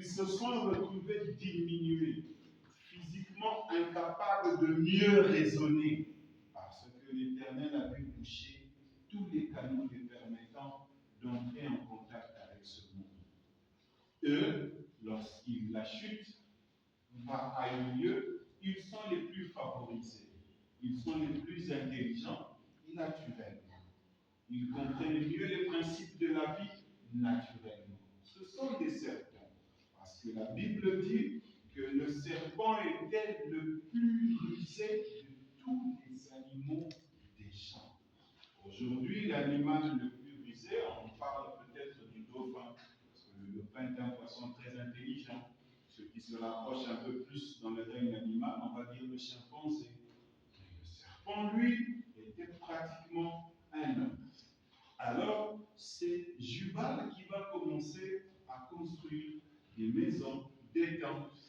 ils se sont retrouvés diminués, physiquement incapables de mieux raisonner, parce que l'Éternel avait bouché tous les canaux les permettant d'entrer en contact avec ce monde. Eux, la chute a eu lieu, ils sont les plus favorisés, ils sont les plus intelligents naturellement. Ils comprennent mieux les principes de la vie naturellement. Ce sont des serpents, parce que la Bible dit que le serpent était le plus rusé de tous les animaux des champs. Aujourd'hui, l'animal le plus rusé, on parle peut-être du dauphin, parce que le dauphin est un poisson très intelligent. Ce qui se rapproche un peu plus dans le règne animal, on va dire le chimpanzé. Le serpent, lui, était pratiquement un homme. Alors, c'est Jubal qui va commencer à construire des maisons, des tentes,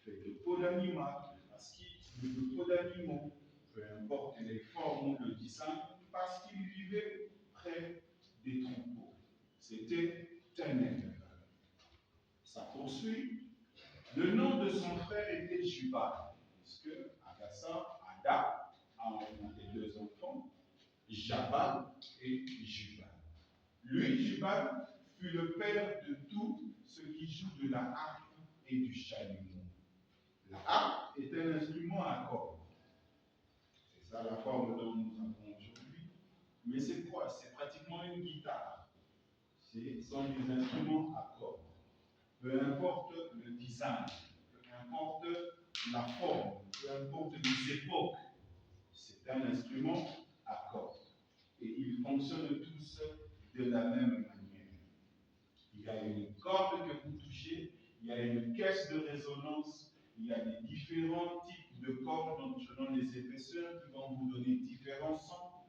faites de peau d'animal, parce qu'il de peau d'animaux, peu importe les formes ou le design, parce qu'il vivait près des troupeaux. C'était un éleveur. Ça poursuit. Le nom de son frère était Jubal, puisque Ada a enfanté deux enfants, Jabal et Jubal. Lui, Jubal, fut le père de tous ceux qui jouent de la harpe et du chalumeau. La harpe est un instrument à cordes. C'est ça la forme dont nous avons aujourd'hui. Mais c'est quoi? C'est pratiquement une guitare. Ce sont des instruments à cordes. Peu importe le design, peu importe la forme, peu importe les époques, c'est un instrument à cordes. Et ils fonctionnent tous de la même manière. Il y a une corde que vous touchez, il y a une caisse de résonance, il y a des différents types de cordes selon les épaisseurs qui vont vous donner différents sons.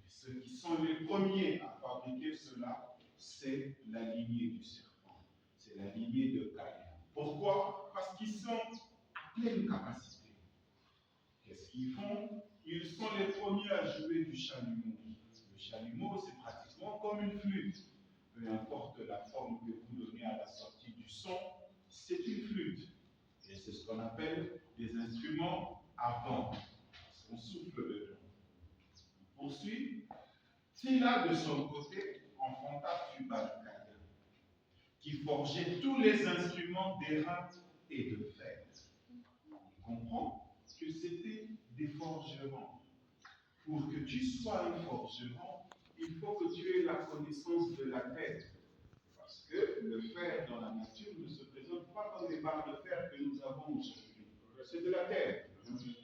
Ceux qui sont les premiers à fabriquer cela, c'est la lignée du serpent, c'est la lignée de Caïn. Pourquoi? Parce qu'ils sont à pleine capacité. Qu'est-ce qu'ils font? Ils sont les premiers à jouer du chalumeau. Le chalumeau, c'est pratiquement comme une flûte. Peu importe la forme que vous donnez à la sortie du son, c'est une flûte. Et c'est ce qu'on appelle des instruments à vent. On souffle dedans. On poursuit. Tila, de son côté, enfanta Tubal-Caïn, qui forgeait tous les instruments d'airain et de fer. On comprend que c'était des forgerons. Pour que tu sois un forgeron, il faut que tu aies la connaissance de la terre. Parce que le fer dans la nature ne se présente pas comme les barres de fer que nous avons aujourd'hui. C'est de la terre. Il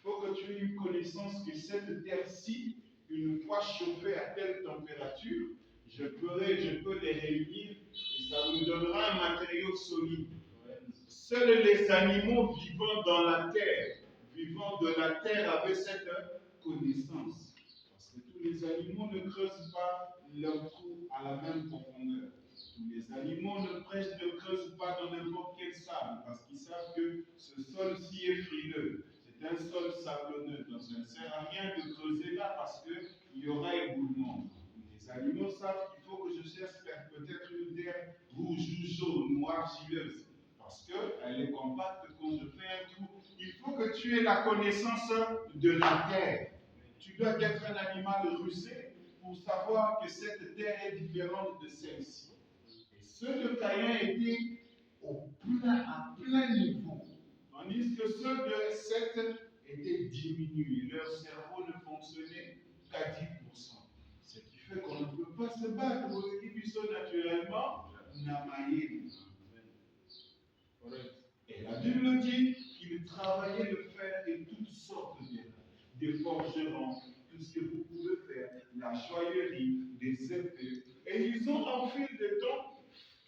faut que tu aies une connaissance que cette terre-ci, une fois chauffée à telle température, je peux les réunir et ça me donnera un matériau solide. Seuls les animaux vivant dans la terre, vivant de la terre, avaient cette connaissance. Parce que tous les animaux ne creusent pas leur trou à la même profondeur. Tous les animaux ne creusent pas dans n'importe quel sable, parce qu'ils savent que ce sol-ci est frileux. C'est un sol sablonneux, donc ça ne sert à rien de creuser là parce qu'il y aura éboulement. Les animaux savent qu'il faut que je cherche peut-être une terre rouge ou jaune ou argileuse, parce qu'elle est compacte. Quand je fais un trou, il faut que tu aies la connaissance de la terre. Tu dois être un animal rusé pour savoir que cette terre est différente de celle-ci. Et ceux de Caïn étaient à plein niveau. Tandis que ceux de Seth étaient diminués. Leur cerveau ne fonctionnait qu'à 10%. Ce qui fait qu'on ne peut pas se battre pour l'équipe naturellement. Et la Bible dit qu'ils travaillaient le fer et toutes sortes des forgerons, tout ce que vous pouvez faire, la joaillerie, des épées. Et ils ont, en fil de temps,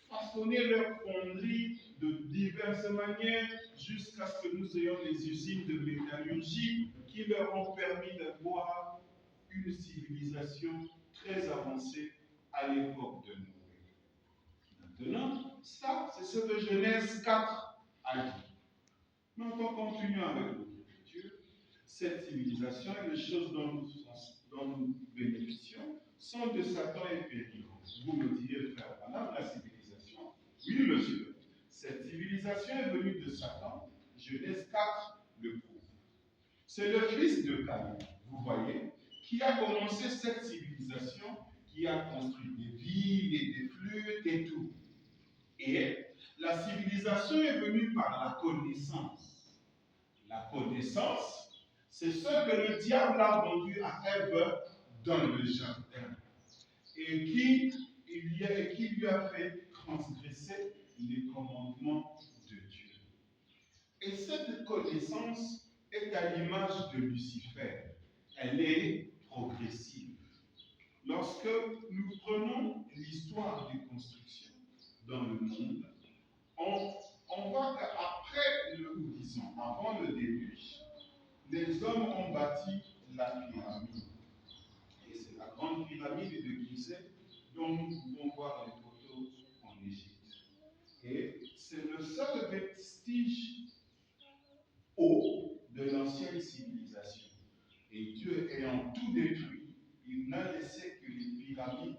façonné leur fonderie de diverses manières jusqu'à ce que nous ayons des usines de métallurgie qui leur ont permis d'avoir une civilisation très avancée à l'époque de Noé. Maintenant, ça, c'est ce que Genèse 4 a dit. Maintenant, continuons avec notre écriture. Cette civilisation et les choses dont nous bénéficions sont de Satan et périlleuses. Vous me direz, frère, madame, la civilisation. Oui, monsieur. Cette civilisation est venue de Satan. Genèse 4 le prouve. C'est le fils de Caïn, vous voyez, qui a commencé cette civilisation, qui a construit des villes et des flûtes et tout. Et la civilisation est venue par la connaissance. La connaissance, c'est ce que le diable a vendu à Ève dans le jardin et qui lui a fait transgresser les commandements de Dieu. Et cette connaissance est à l'image de Lucifer. Elle est progressive. Lorsque nous prenons l'histoire des constructions dans le monde, on voit qu'après avant le déluge, les hommes ont bâti la pyramide. Et c'est la grande pyramide de Gizeh dont nous pouvons voir les photos en Égypte. Et c'est le seul vestige haut de l'ancienne civilisation. Et Dieu ayant tout détruit, il n'a laissé que les pyramides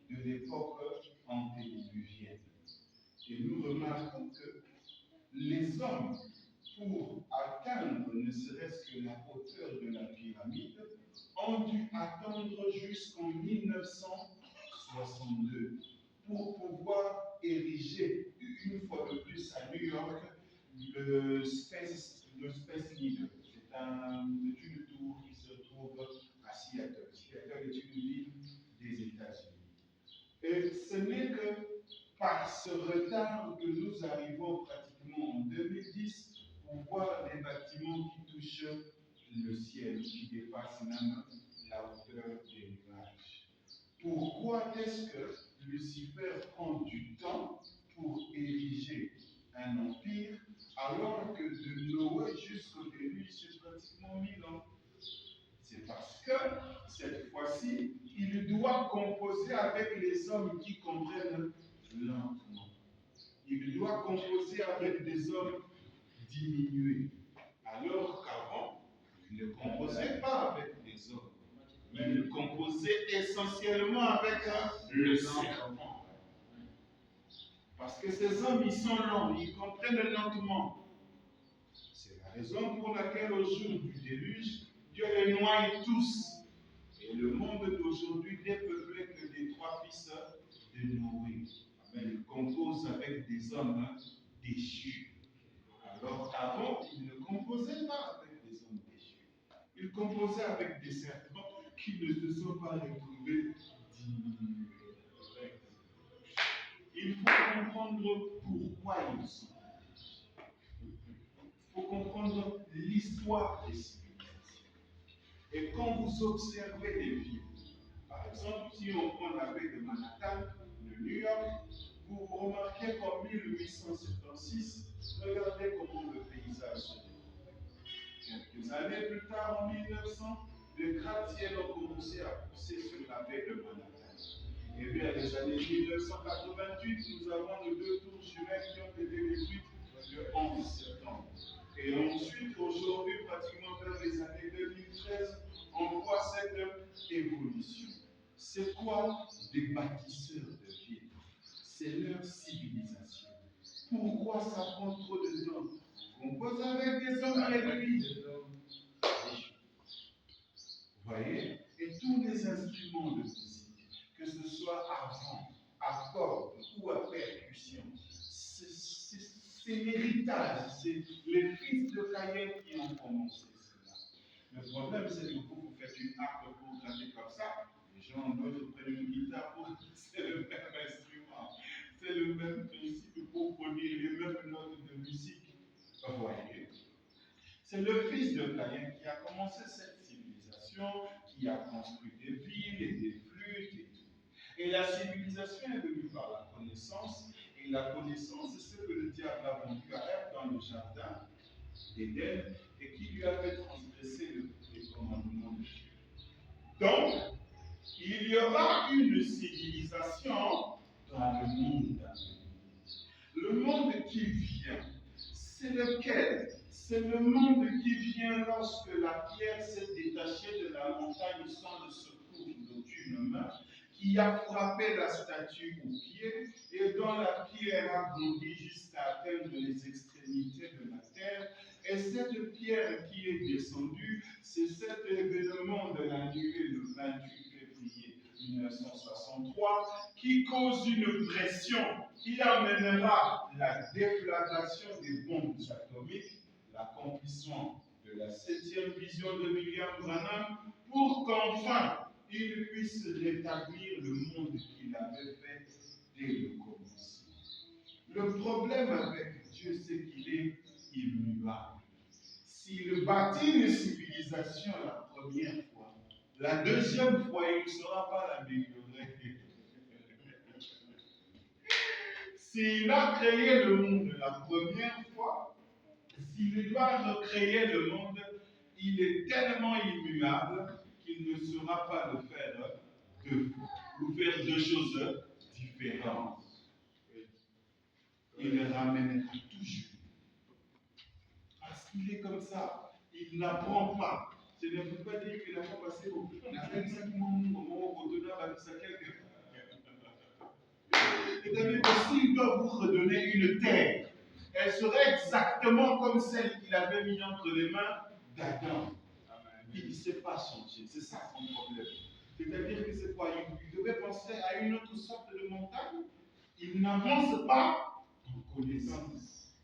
de l'époque antédiluvienne. Et nous remarquons que les hommes, pour atteindre ne serait-ce que la hauteur de la pyramide, ont dû attendre jusqu'en 1962 pour pouvoir ériger une fois de plus à New York le Space Needle. C'est une tour qui se trouve à Seattle. Seattle est une ville des États-Unis. Et ce n'est que par ce retard que nous arrivons pratiquement en 2010 pour voir des bâtiments qui touchent le ciel, qui dépassent même la hauteur des nuages. Pourquoi est-ce que Lucifer prend du temps pour ériger un empire alors que de Noé jusqu'au déluge, c'est pratiquement 1000 ans? C'est parce que cette fois-ci, il doit composer avec les hommes qui comprennent lentement. Il doit composer avec des hommes diminués. Alors qu'avant, il ne composait pas avec des hommes. Il composait essentiellement avec le serpent. Parce que ces hommes, ils sont lents, ils comprennent lentement. C'est la raison pour laquelle au jour du déluge, Dieu les noie tous. Et le monde d'aujourd'hui n'est peuplé que des 3 fils de Noé. Il compose avec des hommes déchus. Alors qu'avant, il ne composait pas avec des hommes déchus. Il composait avec des serpents qui ne se sont pas retrouvés diminués. Il faut comprendre pourquoi ils sont. Il faut comprendre l'histoire des civilisations. Et quand vous observez les villes, par exemple, si on prend la baie de Manhattan, de New York, vous remarquez qu'en 1876, regardez comment le paysage se développe. Quelques années plus tard, en 1900, les gratte-ciel ont commencé à pousser sur la baie de Manhattan. Et vers les années 1988, nous avons les 2 tours jumelles qui ont été détruites le 11 septembre. Et ensuite, aujourd'hui, pratiquement vers les années 2013, on voit cette évolution. C'est quoi des bâtisseurs de villes? C'est leur civilisation. Pourquoi ça prend trop de temps? On compose avec des hommes réduits. Vous voyez? Et tous les instruments de musique, que ce soit à vent, à corde ou à percussion, c'est l'héritage, c'est les fils de Caïn qui ont commencé cela. Le problème, c'est que vous faites une harpe pour chanter comme ça, les gens d'autres prennent une guitare pour c'est le même instrument, c'est le même principe pour produire les mêmes notes de musique. Vous voyez? C'est le fils de Caïn qui a commencé cette civilisation, qui a construit des villes et des flûtes et tout. Et la civilisation est venue par la connaissance, et la connaissance, c'est ce que le diable a vendu à Ève dans le jardin d'Éden, et qui lui a fait transgresser les commandements de Dieu. Donc, il y aura une civilisation dans le monde. Le monde qui vient, c'est lequel? C'est le monde qui vient lorsque la pierre s'est détachée de la montagne sans le secours d'aucune main, qui a frappé la statue au pied et dont la pierre a grandi jusqu'à atteindre les extrémités de la terre. Et cette pierre qui est descendue, c'est cet événement de la nuée le 28 février 1963 qui cause une pression qui amènera la déflagration des bombes atomiques, l'accomplissement de la 7e vision de William Branham, pour qu'enfin il puisse rétablir le monde qu'il avait fait dès le commencement. Le problème avec Dieu, c'est qu'il est immuable. S'il bâtit une civilisation la première fois, la deuxième fois, il ne saura pas l'améliorer. S'il a créé le monde la première fois, s'il doit recréer le monde, il est tellement immuable qu'il ne saura pas le faire deux fois, ou faire deux choses différentes. Il le ramènera toujours. Parce qu'il est comme ça. Il n'apprend pas. Ce ne veut pas dire qu'il n'a pas passé au plus. On appelle ça comment on donne à quelqu'un. C'est-à-dire que s'il doit vous redonner une terre, elle serait exactement comme celle qu'il avait mise entre les mains d'Adam. Il ne sait pas changer. C'est ça son problème. C'est-à-dire que c'est quoi? Il devait penser à une autre sorte de montagne. Il n'avance pas en connaissance.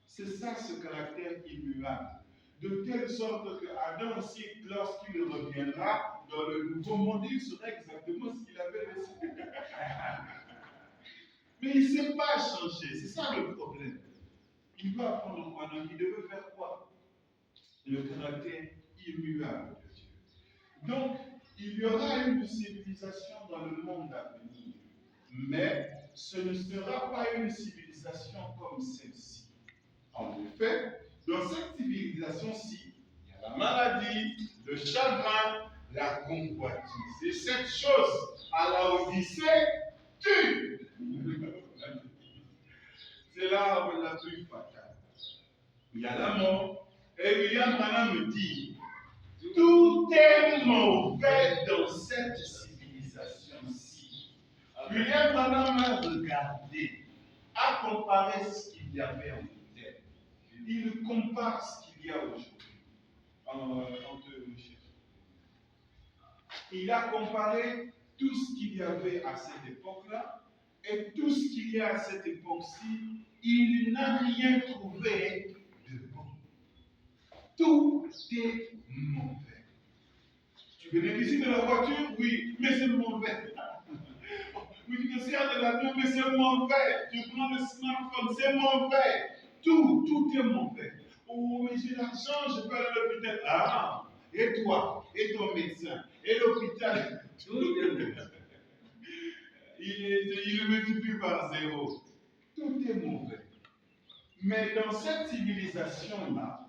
C'est ça ce caractère immuable. De telle sorte que Adam aussi, lorsqu'il reviendra dans le nouveau monde, il sera exactement ce qu'il avait laissé. Mais il ne sait pas changer. C'est ça le problème. Il doit apprendre quoi? Donc il devait faire quoi? Le caractère immuable de Dieu. Donc, il y aura une civilisation dans le monde à venir. Mais ce ne sera pas une civilisation comme celle-ci. En effet, dans cette civilisation-ci, il y a la maladie, le chagrin, la convoitise. Et cette chose à la Odyssée tue. C'est l'arme la plus fatale. Il y a la mort. Et William Branham me dit, tout est mauvais dans cette civilisation-ci. William Branham a regardé, a comparé ce qu'il y avait en terre. Il compare ce qu'il y a aujourd'hui. Il a comparé tout ce qu'il y avait à cette époque-là et tout ce qu'il y a à cette époque-ci. Il n'a rien trouvé de bon. Tout est mauvais. Tu bénéficies de la voiture? Oui, mais c'est mauvais. Oui, tu te sers de l'avion, mais c'est mauvais. Tu prends le smartphone, c'est mauvais. Tout est mauvais. Oh, mais j'ai l'argent, je peux aller à l'hôpital. Ah, et toi, et ton médecin, et l'hôpital, tout est mauvais. Il le multiplie par zéro. Tout est mauvais. Mais dans cette civilisation-là,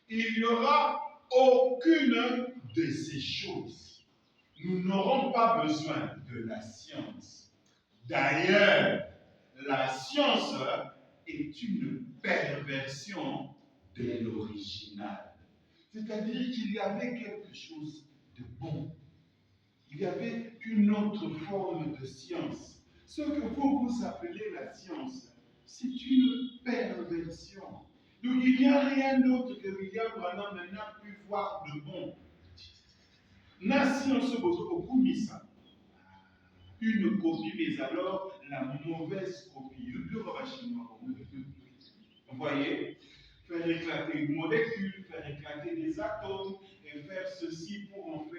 il n'y aura aucune de ces choses. Nous n'aurons pas besoin de la science. D'ailleurs, la science est une perversion de l'original. C'est-à-dire qu'il y avait quelque chose de bon. Il y avait une autre forme de science. Ce que vous appelez la science, c'est une perversion. Donc il n'y a rien d'autre que William Branham n'a pu voir de bon. La science beaucoup mis ça. Une copie, mais alors la mauvaise copie. Vous voyez, faire éclater une molécule, faire éclater des atomes, et faire ceci pour nous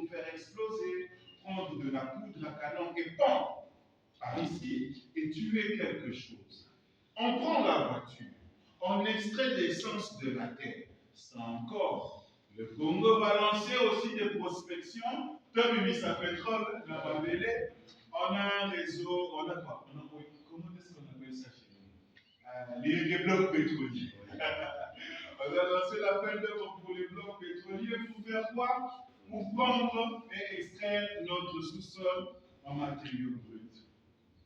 faire exploser, prendre de la poudre à canon et pan par ici et tuer quelque chose. On prend la voiture, on extrait l'essence de la terre. C'est encore le Congo balancé aussi des prospections. Comme il sa pétrole, la Babélé, on a un réseau, on a quoi? Comment est-ce qu'on appelle ça chez nous? Les blocs pétroliers. On a lancé l'appel d'œuvre pour les blocs pétroliers pour faire quoi? Pour prendre et extraire notre sous-sol en matériaux bruts.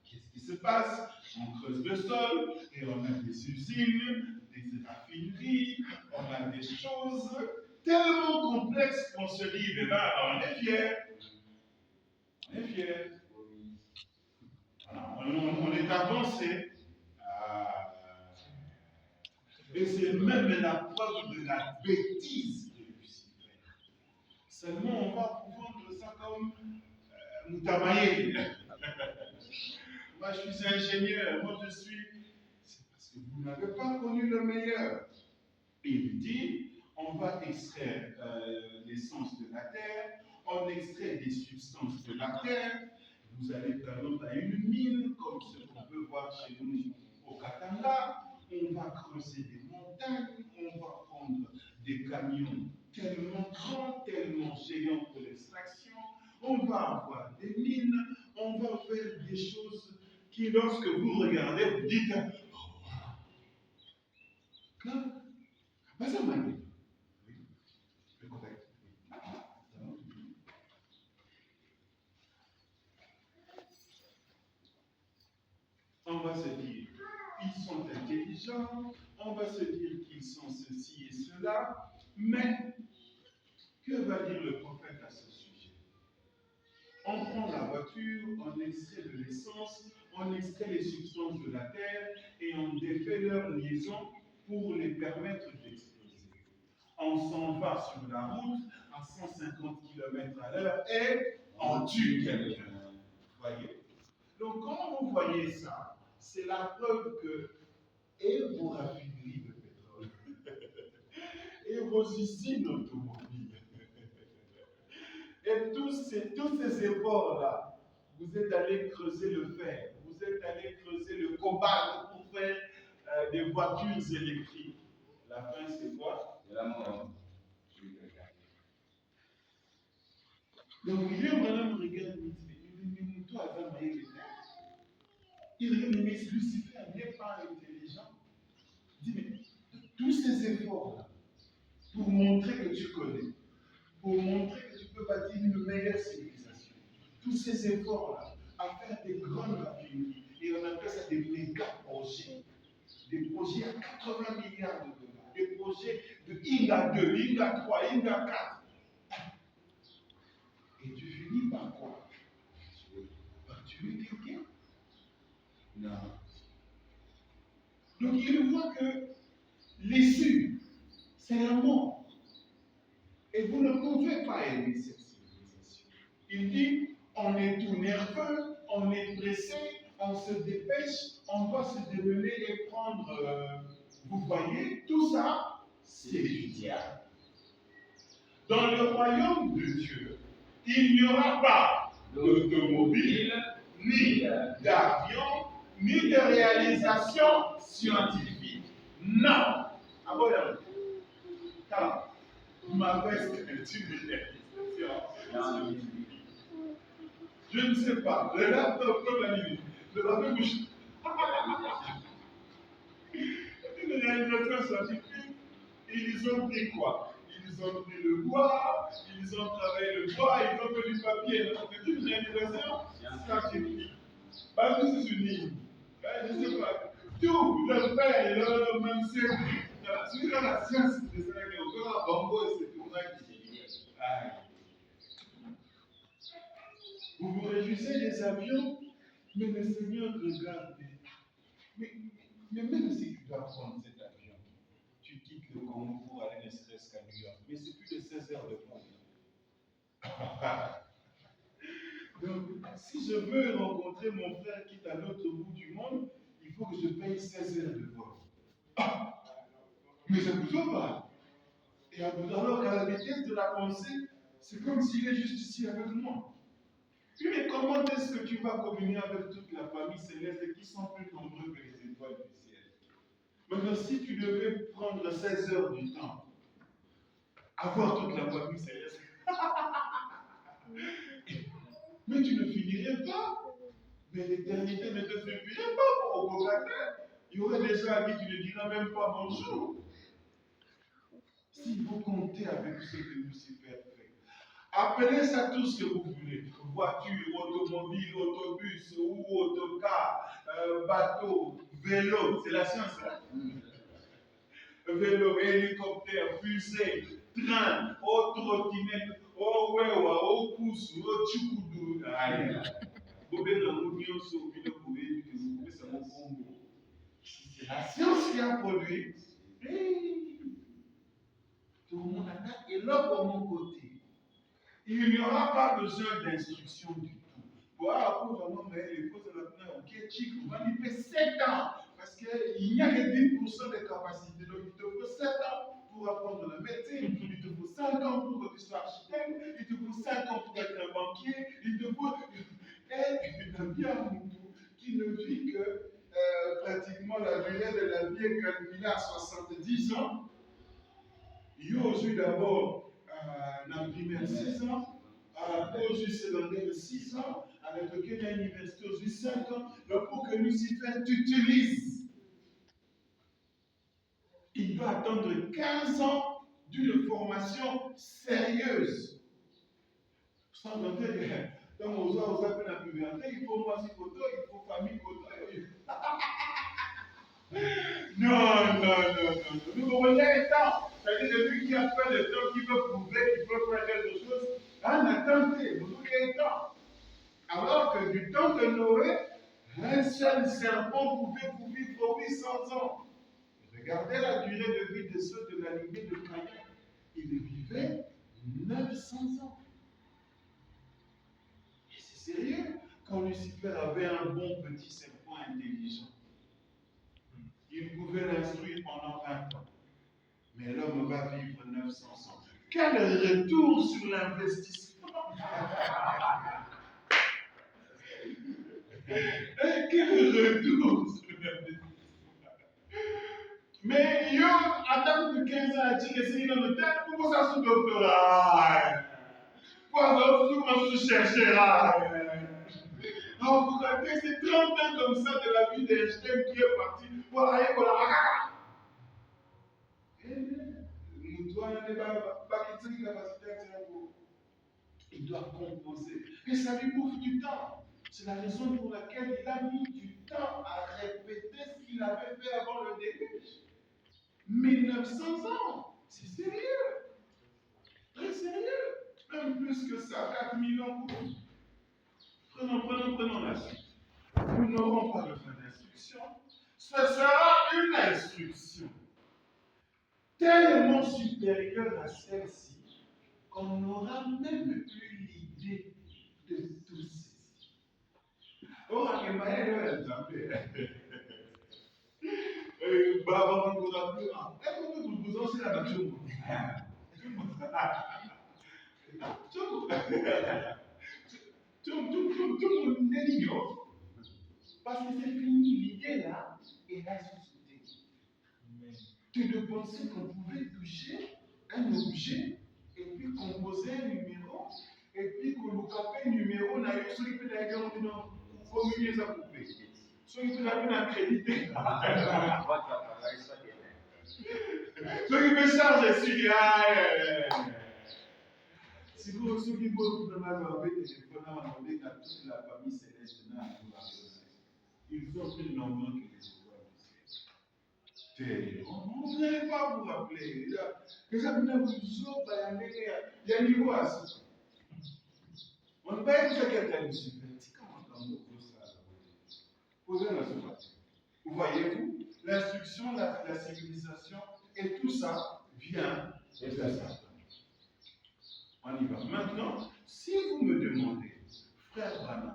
Qu'est-ce qui se passe? On creuse le sol et on a des usines, des raffineries, on a des choses tellement complexes qu'on se dit, ben là, on est fiers. On est fiers. On est avancé. Et c'est même la preuve de la bêtise de Lucifer. Seulement, on va vendre ça comme Moutamaye. Moi, je suis ingénieur. Moi, je suis. C'est parce que vous n'avez pas connu le meilleur. Il dit, on va extraire l'essence de la terre, on extrait des substances de la terre. Vous allez par exemple à une mine, comme ce qu'on peut voir chez nous au Katanga. On va creuser des montagnes, on va prendre des camions tellement grands, tellement géants pour l'extraction. On va avoir des mines, on va faire des choses qui, lorsque vous regardez, vous dites, ça m'a dit. On va se dire, ils sont intelligents, on va se dire qu'ils sont ceci et cela, mais que va dire le prophète à ce sujet? On prend la voiture, on extrait de l'essence, on extrait les substances de la terre et on défait leur liaison pour les permettre d'exploser. On s'en va sur la route à 150 km/h et on tue quelqu'un. Voyez? Donc quand vous voyez ça, c'est la preuve que et vos raffineries de pétrole et vos usines automobiles et tous ces efforts-là, vous êtes allés creuser le fer, vous êtes allés creuser le cobalt pour faire des voitures électriques. La fin, c'est quoi? C'est la mort. Donc, il y a madame regarde, il dit, toi, Adam, il regarde, mais Lucifer n'est pas intelligent. Il dit, mais tous ces efforts-là, pour montrer que tu connais, pour montrer que tu peux bâtir une meilleure civilisation, tous ces efforts-là, à faire des grandes raffineries, et on appelle ça des méga projets, des projets à 80 milliards de dollars, des projets de INGA 2, INGA 3, INGA 4. Et tu finis par quoi? Par tuer quelqu'un? Non. Donc il voit que l'issue, c'est la mort. Et vous ne pouvez pas aimer cette civilisation. Il dit, on est tout nerveux, on est pressé, on se dépêche, on doit se démener et prendre. Vous voyez, tout ça, c'est du diable. Dans le royaume de Dieu, il n'y aura pas d'automobile, ni d'avion, ni de réalisation scientifique. Non. Ah bon, car ma veste est une réalisation. Je ne sais pas. Le laptop comme la nuit. Le laptop bouche. Une réalisation scientifique, ils ont pris quoi? Ils ont pris le bois, ils ont travaillé le bois, ils ont fait du papier. C'est une réalisation scientifique. Pas juste c'est une ligne. Je ne sais pas. Tout, le père, le même siècle. Celui dans la science, c'est ça qui est au cœur, Bongo, c'est tout ça qui est. Vous vous réjouissez des avions, mais le Seigneur regarde. Mais même si tu dois prendre cet avion, tu quittes le Congo pour aller ne serait-ce qu'à New York, mais c'est plus de 16 heures de vol. Donc, si je veux rencontrer mon frère qui est à l'autre bout du monde, il faut que je paye 16 heures de vol. Mais ça ne vous pas. Et alors qu'à la vitesse de la pensée, c'est comme s'il est juste ici avec moi. Mais comment est-ce que tu vas communier avec toute la famille céleste qui sont plus nombreux que les étoiles du ciel? Maintenant, si tu devais prendre 16 heures du temps, avoir toute la famille céleste, mais tu ne finirais pas. Mais l'éternité ne te suffirait pas pour au il y aurait des gens à qui tu ne diras même pas bonjour. Si vous comptez avec ce que Lucifer fait, appelez ça tout ce que vous voulez. Voiture, automobile, autobus ou autocar, bateau, vélo, c'est la science. Hein? Vélo, hélicoptère, fusée, train, trottinette, Oh, ouais, oh, pousse, oh, tchoukoudou. Aïe. C'est la science qui a produit. Tout le monde attend. Et là, pour mon côté, il n'y aura pas besoin d'instruction du tout. Voilà, pour vraiment, mais les causes de la planète, ok, chic, on va lui faire 7 ans. Parce qu'il n'y a que 10% de capacité. Donc, il te faut 7 ans pour apprendre la médecine. Il te faut 5 ans pour que tu sois architecte. Il te faut 5 ans pour être un banquier. Il te faut. Et il y a bien qui ne vit que pratiquement la durée de la vie est calculée à 70 ans. Il y a aussi d'abord un primaire 6 ans, aux yeux secondaires 6 ans, avec lequel il y a l'université aux yeux 5 ans. Donc pour que Lucifer t'utilise, il doit attendre 15 ans d'une formation sérieuse. Sans compter que dans mon zoo, la puberté, il faut moi photo, il faut famille photo. Non. Nous comprenez les temps. C'est-à-dire celui qui a fait le temps, qui veut prouver qu'il peut faire quelque chose. Attendez, vous voulez le temps. Alors que du temps de Noé, un seul serpent pouvait vivre 800 ans. Regardez la durée de vie de ceux de la lignée de Caïn. Ils vivaient 900 ans. Et c'est sérieux. Quand Lucifer avait un bon petit serpent intelligent, il pouvait l'instruire pendant 20 ans. Mais l'homme va vivre 900 ans. Quel retour sur l'investissement! Quel retour sur l'investissement! Mais yo, attends de 15 ans à dire que c'est dans le tête, pourquoi ça se doctorat? Pourquoi ça se cherchera? Donc, c'est 30 ans comme ça de la vie d'Einstein qui est parti pour aller pour la. Il doit composer. Et ça lui bouffe du temps. C'est la raison pour laquelle il a mis du temps à répéter ce qu'il avait fait avant le début. 1900 ans. C'est sérieux. Très sérieux. Même plus que ça, 4000 ans. Prenons la suite. Nous n'aurons pas besoin d'instruction. Ce sera une instruction tellement supérieure à celle-ci qu'on n'aura même plus l'idée de tout ceci. Oh, il m'a dit, Baba Mangora, est-ce que vous aussi la nature? Tout le monde est ignore. Parce que c'est fini, l'idée là est ressuscitée. Que de penser qu'on pouvait toucher un objet et puis composer un numéro et puis qu'on nous capait un numéro, n'a eu celui qui peut d'ailleurs communier sa poupée. Celui qui peut accréditer. Celui qui peut charger sur si vous ceux qui vont dans la téléphone à demander à toute la famille céleste, ils sont plus nombreux que les étoiles. On ne va pas vous rappeler. Que ça vous il y a un niveau à ça. On ne peut pas dire quelqu'un de super. Posez la sourate. Vous voyez-vous, l'instruction, la civilisation et tout ça vient de ça. On y va. Maintenant, si vous me demandez, frère Branham,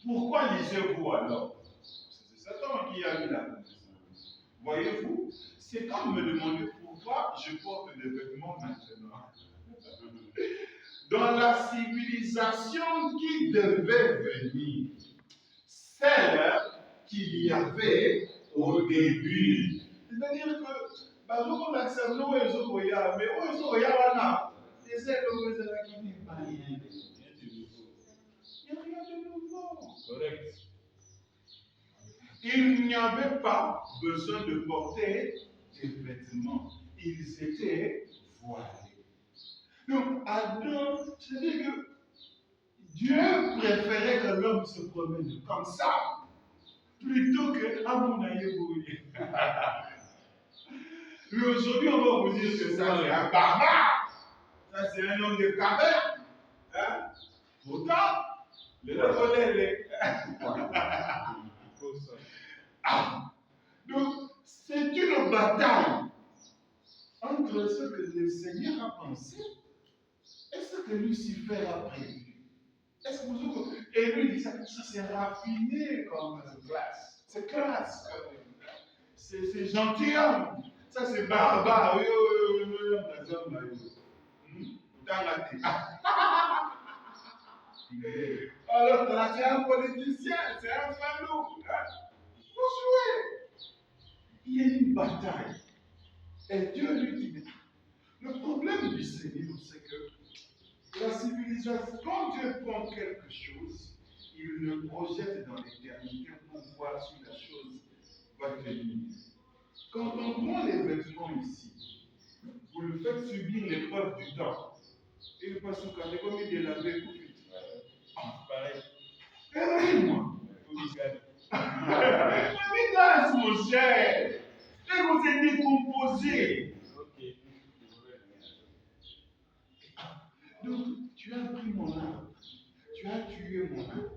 pourquoi lisez-vous alors? C'est Satan qui a mis la connaissance. Voyez-vous, c'est comme me demander pourquoi je porte des vêtements maintenant. Dans la civilisation qui devait venir, celle qu'il y avait au début. C'est-à-dire que, on accepte nos Ezokoya, mais on Ezokoya, c'est celle qui n'est pas rien de nouveau. Il n'y a rien de nouveau. Correct. Il n'y avait pas besoin de porter des vêtements. Ils étaient voilés. Donc, Adam, c'est-à-dire que Dieu préférait que l'homme se promène comme ça, plutôt que Amunaïeboui. Mais aujourd'hui, on va vous dire que ça, c'est un barbare. Ça, c'est un homme de caverne. Pourtant, le volet, ah, donc, c'est une bataille entre ce que le Seigneur a pensé et ce que Lucifer a prévu. Est-ce que vous comprenez? Et lui, il dit ça c'est raffiné comme classe. C'est classe. C'est gentilhomme. Ça, c'est barbare. Oui, oui, oui, oui, dans la tête. Alors, là, c'est un politicien, c'est un falou. Vous jouez. Il y a une bataille. Et Dieu lui dit, le problème du Seigneur, c'est que la civilisation, quand Dieu prend quelque chose, il le projette dans l'éternité pour voir si la chose va tenir. Quand on prend les vêtements ici, vous le faites subir l'épreuve du temps. Et le passe quand il comme il est lavé pour vite. Pareil. Regardez-moi. Regarde, mon cher. Et vous êtes décomposé. Donc, tu as pris mon âme. Tu as tué mon âme.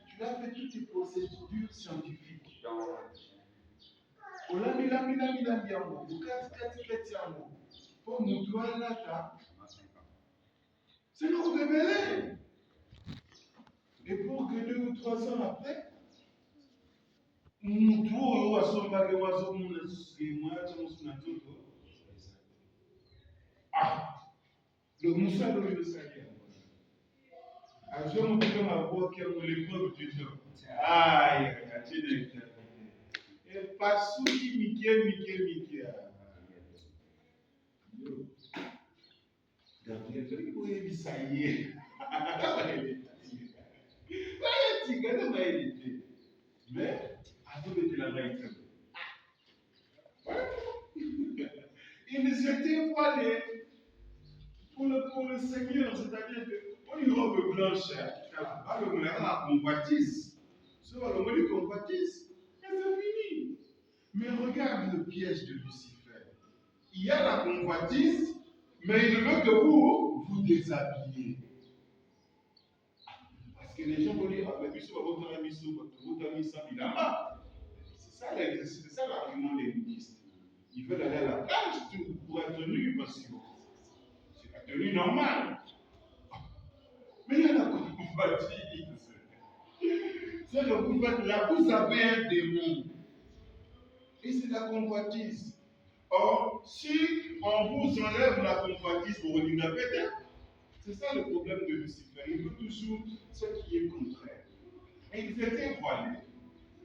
Tu as fait toutes tes procédures scientifiques. C'est nous révéler. Et pour que 2 ou 3 ans après, nous trouvons à son bagage, ah, le Moussa de l'Université. À ce moment, on va voir qu'il y a l'épreuve du temps. Aïe, et pas souci, Mickey. Gabriel, vous avez dit ça y est. Mais, à tout de la réalité. Il s'était voilé pour le Seigneur, c'est-à-dire qu'on une robe blanche, pas le moulin à convoitise. C'est pas le moulin convoitise. Et c'est fini. Mais regarde le piège de Lucifer. Il y a la convoitise, mais il veut que vous déshabillez. Parce que les gens vont dire, ah, mais puis votre ami ça, il a marre. C'est ça l'argument des bouddhistes. Ils veulent aller à la plage pour être nu, parce que c'est la tenue normale. Mais il y a la convoitise. C'est le prophète là, vous avez un démon. Et c'est la convoitise. Or, si on vous enlève la convoitise pour une appel, c'est ça le problème de Lucifer. Il veut toujours ce qui est contraire. Et ils étaient voilés.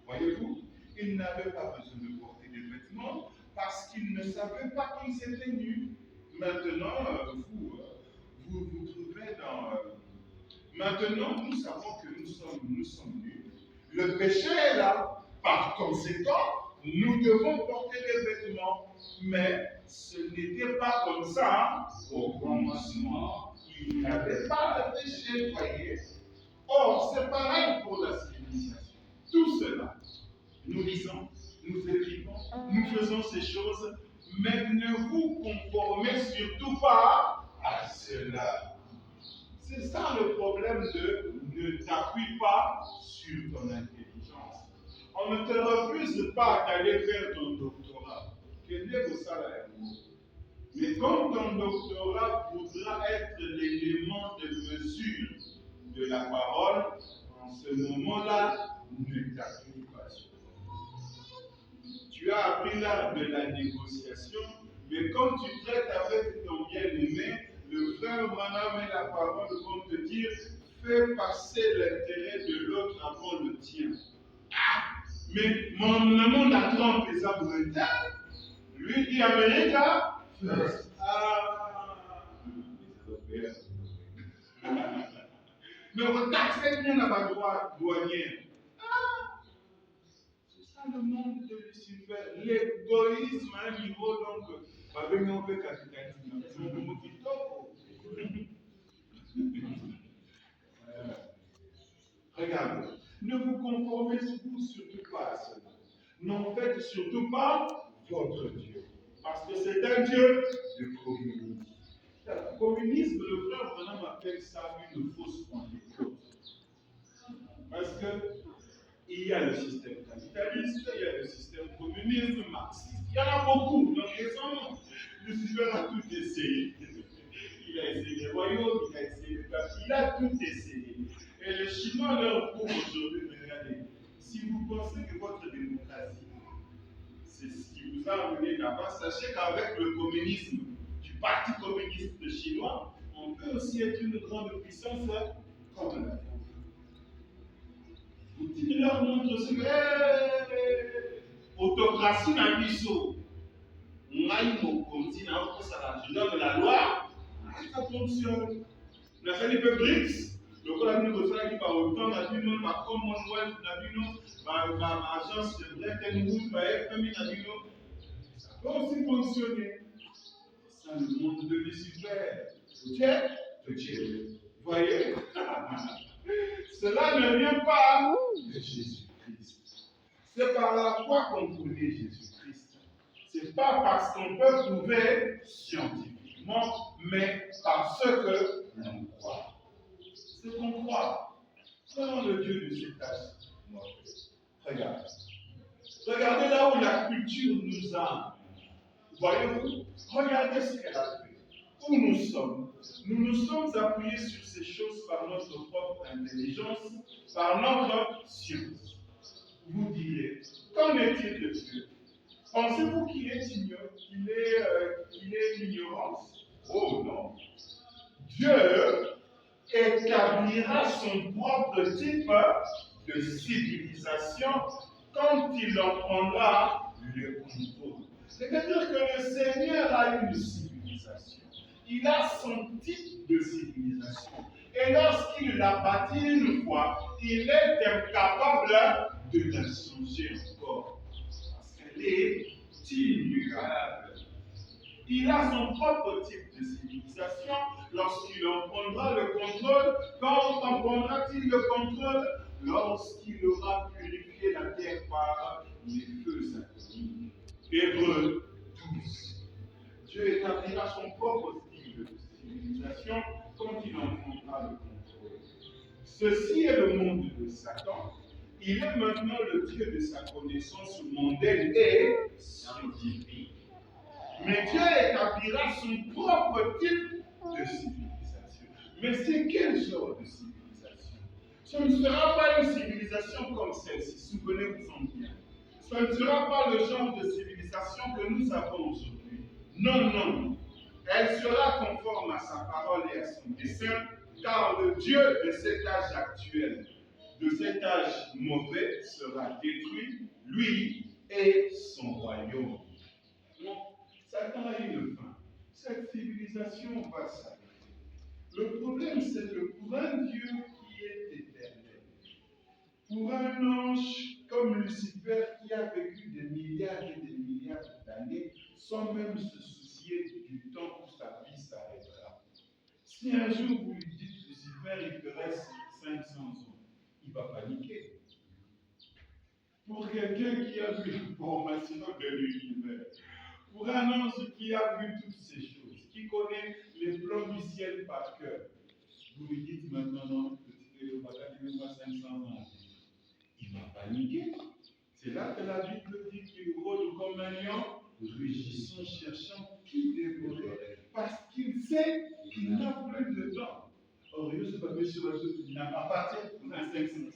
Voyez-vous, ils n'avaient pas besoin de porter des vêtements parce qu'ils ne savaient pas qu'ils étaient nus. Maintenant, vous trouvez dans. Maintenant, nous savons que nous sommes nus. Le péché est là. Par conséquent, nous devons porter des vêtements. Mais ce n'était pas comme ça au commencement. Il n'y avait pas de péché, voyez. Or, c'est pareil pour la civilisation. Tout cela, nous lisons, nous écrivons, nous faisons ces choses, mais ne vous conformez surtout pas à cela. C'est ça le problème de ne t'appuie pas sur ton intelligence. On ne te refuse pas d'aller faire ton doctorat. Mais comme ton doctorat voudra être l'élément de mesure de la parole, en ce moment-là, ne t'appuie pas sur ça. Tu as appris l'art de la négociation, mais comme tu traites avec ton bien-aimé, le frère Branham et la parole vont te dire, fais passer l'intérêt de l'autre avant le tien. Ah, mais mon monde a 30 les Américains, lui dit Américain, mais on taxe bien la droite douanière. C'est ça le monde de Lucifer. L'égoïsme à un niveau, donc, on peut capitalisme. Regardez, ne vous conformez surtout pas à cela. N'en faites surtout pas votre Dieu. Parce que c'est un Dieu de communisme. Le communisme, le frère Branham appelle ça une fausse Pentecôte. Parce qu'il y a le système capitaliste, il y a le système communiste, marxiste, il y en a beaucoup. Donc récemment, Lucifer a tout essayé. Il a essayé les royaumes, il a essayé le pape, il a tout essayé. Et les Chinois leur prouvent aujourd'hui, regardez, si vous pensez que votre démocratie, c'est ce qui vous a amené là-bas, sachez qu'avec le communisme, du Parti communiste chinois, on peut aussi être une grande puissance comme la France. Poutine leur montre aussi que autocratie n'a biso. Je donne la loi, ça fonctionne. On a fait les BRICS, le collaborateur qui va autant, la BINO, la Commonwealth, la BINO, l'agence de Bretton Woods, la FMI, la BINO. Ça peut aussi fonctionner. C'est ça le monde de Lucifer. Dieu. Vous voyez? Cela ne vient pas de Jésus-Christ. C'est par la foi qu'on connaît Jésus-Christ. Ce n'est pas parce qu'on peut prouver scientifiquement, mais parce que l'on croit. Ce qu'on croit. Prenons le Dieu de cet âge. Regarde. Regardez là où la culture nous a. Voyez-vous? Regardez ce qu'elle a fait. Où nous sommes. Nous nous sommes appuyés sur ces choses par notre propre intelligence, par notre science. Vous direz, qu'en est-il de Dieu? Pensez-vous qu'il est l'ignorance? Oh non. Dieu établira son propre type de civilisation quand il en prendra le contrôle. C'est-à-dire que le Seigneur a une civilisation. Il a son type de civilisation. Et lorsqu'il l'a bâti une fois, il est incapable de la changer encore. Parce qu'elle est immuable. Il a son propre type de civilisation. Lorsqu'il en prendra le contrôle, quand en prendra-t-il le contrôle? Lorsqu'il aura purifié la terre par les feux inconnus. Hébreux 12. Dieu établira son propre style de civilisation quand il en prendra le contrôle. Ceci est le monde de Satan. Il est maintenant le Dieu de sa connaissance mondaine et scientifique. Mais Dieu établira son propre type de civilisation. Mais c'est quel genre de civilisation? Ce ne sera pas une civilisation comme celle-ci, souvenez-vous-en bien. Ce ne sera pas le genre de civilisation que nous avons aujourd'hui. Non, non. Elle sera conforme à sa parole et à son dessein, car le Dieu de cet âge actuel, de cet âge mauvais, sera détruit, lui et son royaume. Donc, Satan a une fin. Cette civilisation va s'arrêter. Le problème, c'est que pour un Dieu qui est éternel, pour un ange comme Lucifer qui a vécu des milliards et des milliards d'années, sans même se soucier du temps où sa vie s'arrêtera. Si un jour vous lui dites Lucifer, il te reste 500 ans, il va paniquer. Pour quelqu'un qui a vu une formation de l'univers, pour un ange qui a vu toutes ces choses, qui connaît les plans du ciel par cœur, vous lui dites maintenant, non, le bagage ne pas 500 ans. Il va paniquer. C'est là que la Bible dit qu'il rôde comme un lion, rugissant, cherchant qui dévorer, parce qu'il sait qu'il n'a plus de temps. Or, je ne sais pas, monsieur, il n'a pas parti pour un 500 ans.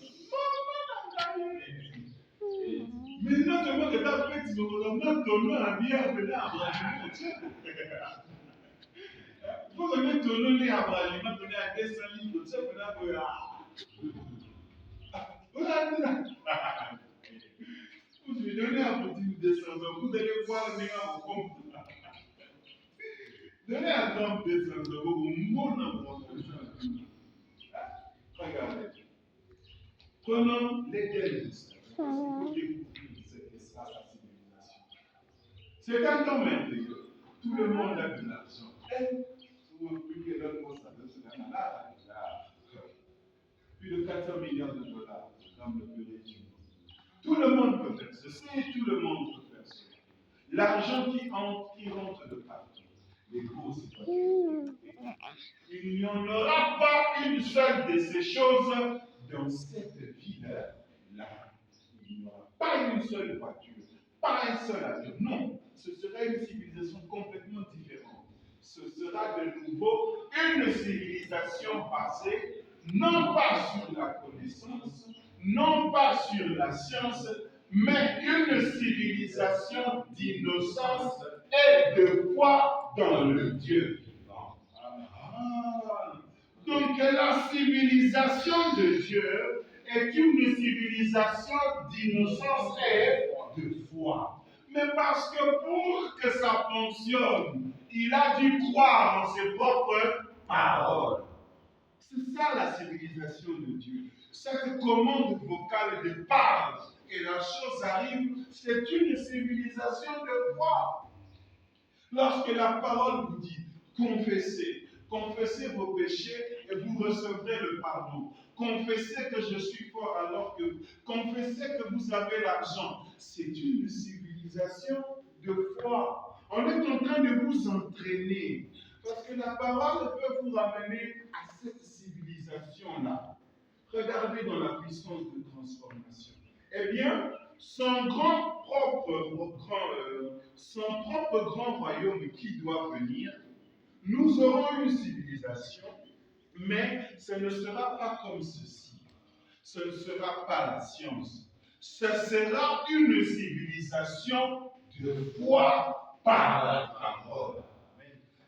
Mais non seulement que tu as fait, tu me redonnes ton nom à bien appeler Abraham. Il faut donner ton nom à Abraham, il donner à 200 livres, tu sais, vous lui donnez à petit 200 ans, vous allez voir le meilleur au compte. Donnez à Trump 200 euros, au monde en proportion. Regardez. Prenons l'Éden. Il faut découvrir cet espace à civilisation. C'est un temps merveilleux. Tout le monde a de l'argent. Vous oubliez l'autre mot, ça veut dire plus de 400 milliards de dollars dans le pays. Tout le monde peut faire ceci, tout le monde peut faire cela. L'argent qui rentre de partout. Les grosses voitures. Il n'y en aura pas une seule de ces choses dans cette ville-là, il n'y aura pas une seule voiture, pas un seul avion. Non, ce sera une civilisation complètement différente. Ce sera de nouveau une civilisation basée non pas sur la connaissance, non pas sur la science, mais une civilisation d'innocence et de foi dans le Dieu vivant. Donc la civilisation de Dieu est une civilisation d'innocence et de foi. Mais parce que pour que ça fonctionne, il a dû croire en ses propres paroles. C'est ça la civilisation de Dieu. Cette commande vocale de parole et la chose arrive, c'est une civilisation de foi. Lorsque la parole vous dit confessez vos péchés et vous recevrez le pardon. Confessez que je suis fort alors que confessez que vous avez l'argent. C'est une civilisation de foi. On est en train de vous entraîner parce que la parole peut vous ramener à cette civilisation-là. Regardez dans la puissance de transformation. Eh bien, son propre grand royaume qui doit venir, nous aurons une civilisation, mais ce ne sera pas comme ceci. Ce ne sera pas la science. Ce sera une civilisation de foi par la parole.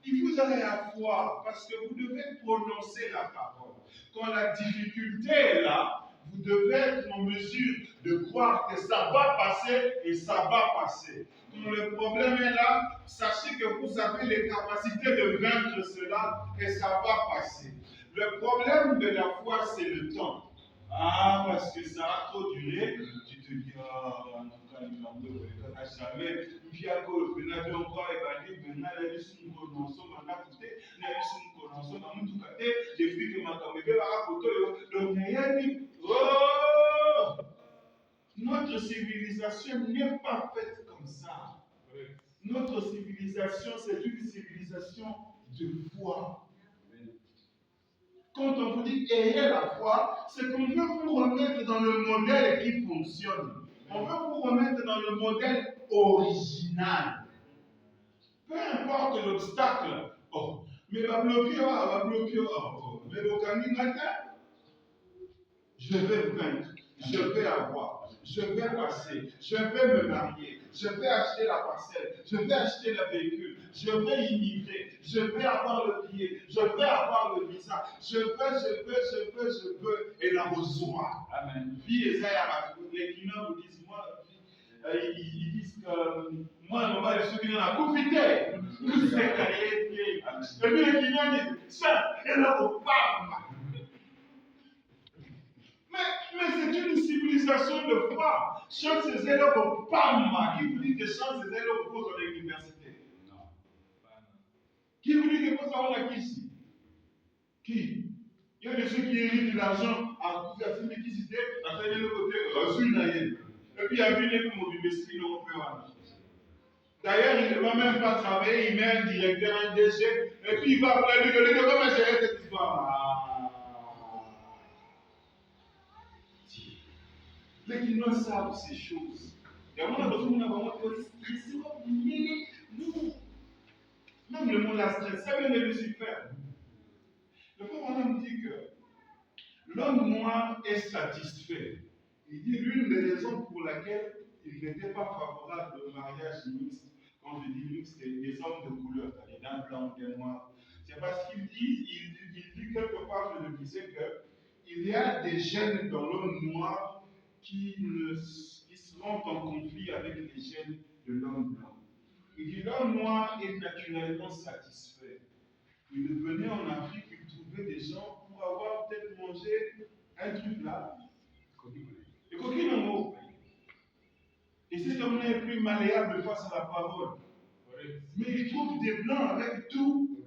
Il vous allez la foi parce que vous devez prononcer la parole. Quand la difficulté est là, vous devez être en mesure de croire que ça va passer et ça va passer. Quand le problème est là, sachez que vous avez les capacités de vaincre cela et ça va passer. Le problème de la foi, c'est le temps. Ah, parce que ça a trop duré, tu te dis, ah, en tout cas, il n'en peut pas jamais. Puis à cause de la vie, on va évaluer, maintenant, la vie, c'est une connaissance, on a coûté, la vie, c'est une connaissance, on a tout gâté, j'ai vu que ma caméra va raconter, le rien oh! Notre civilisation n'est pas faite comme ça. Notre civilisation, c'est une civilisation de foi. Quand on vous dit ayez la foi, c'est qu'on veut vous remettre dans le modèle qui fonctionne. On veut vous remettre dans le modèle original. Peu importe l'obstacle. Oh, mais va bloquer, mais vos candidats, je vais vaincre, je vais avoir, je vais passer, je vais me marier, je vais acheter la parcelle, je vais acheter le véhicule, je vais immigrer, je vais avoir le billet, je vais avoir le visa, je veux, et la reçoit. Amen. Puis les clients vous disent, moi, ils disent que moi, on va les soutenir à profiter. Tout ce qu'elle est. Et puis les clients disent, ça, et là, on parle. Mais c'est une civilisation de foi. Chante ses élèves au PAM. Qui vous dit que chante ses élèves au cours de l'université? Non. Qui vous dit que faut savoir la qui ici? Qui? Il y a des ceux qui héritent de l'argent à coup de qui c'était, à faire de l'autre côté, reçu naïe. Et puis il y a vu comme au université, ils n'ont pas. D'ailleurs, il ne va même pas travailler, il met un directeur, un DG, et puis il va appeler lui, comment gérer cette histoire? Les Guinéens savent ces choses. Et on a besoin d'avoir nous. Même le monde la stress, ça vient de Lucifer. Le pauvre homme dit que l'homme noir est satisfait. Il dit l'une des raisons pour laquelle il n'était pas favorable au mariage mixte. Quand je dis mixte, c'est des hommes de couleur, c'est-à-dire d'un blanc, d'un noir. C'est parce qu'il dit, il dit quelque part, je le disais, qu'il y a des gènes dans l'homme noir qui se rentrent en conflit avec les gènes de l'homme blanc. Il dit l'homme noir est naturellement satisfait. Il venait en Afrique, il trouvait des gens pour avoir peut-être mangé un truc là. Les coquilles en haut. Et cet homme-là est plus malléable face à la parole. Mais il trouve des blancs avec tout.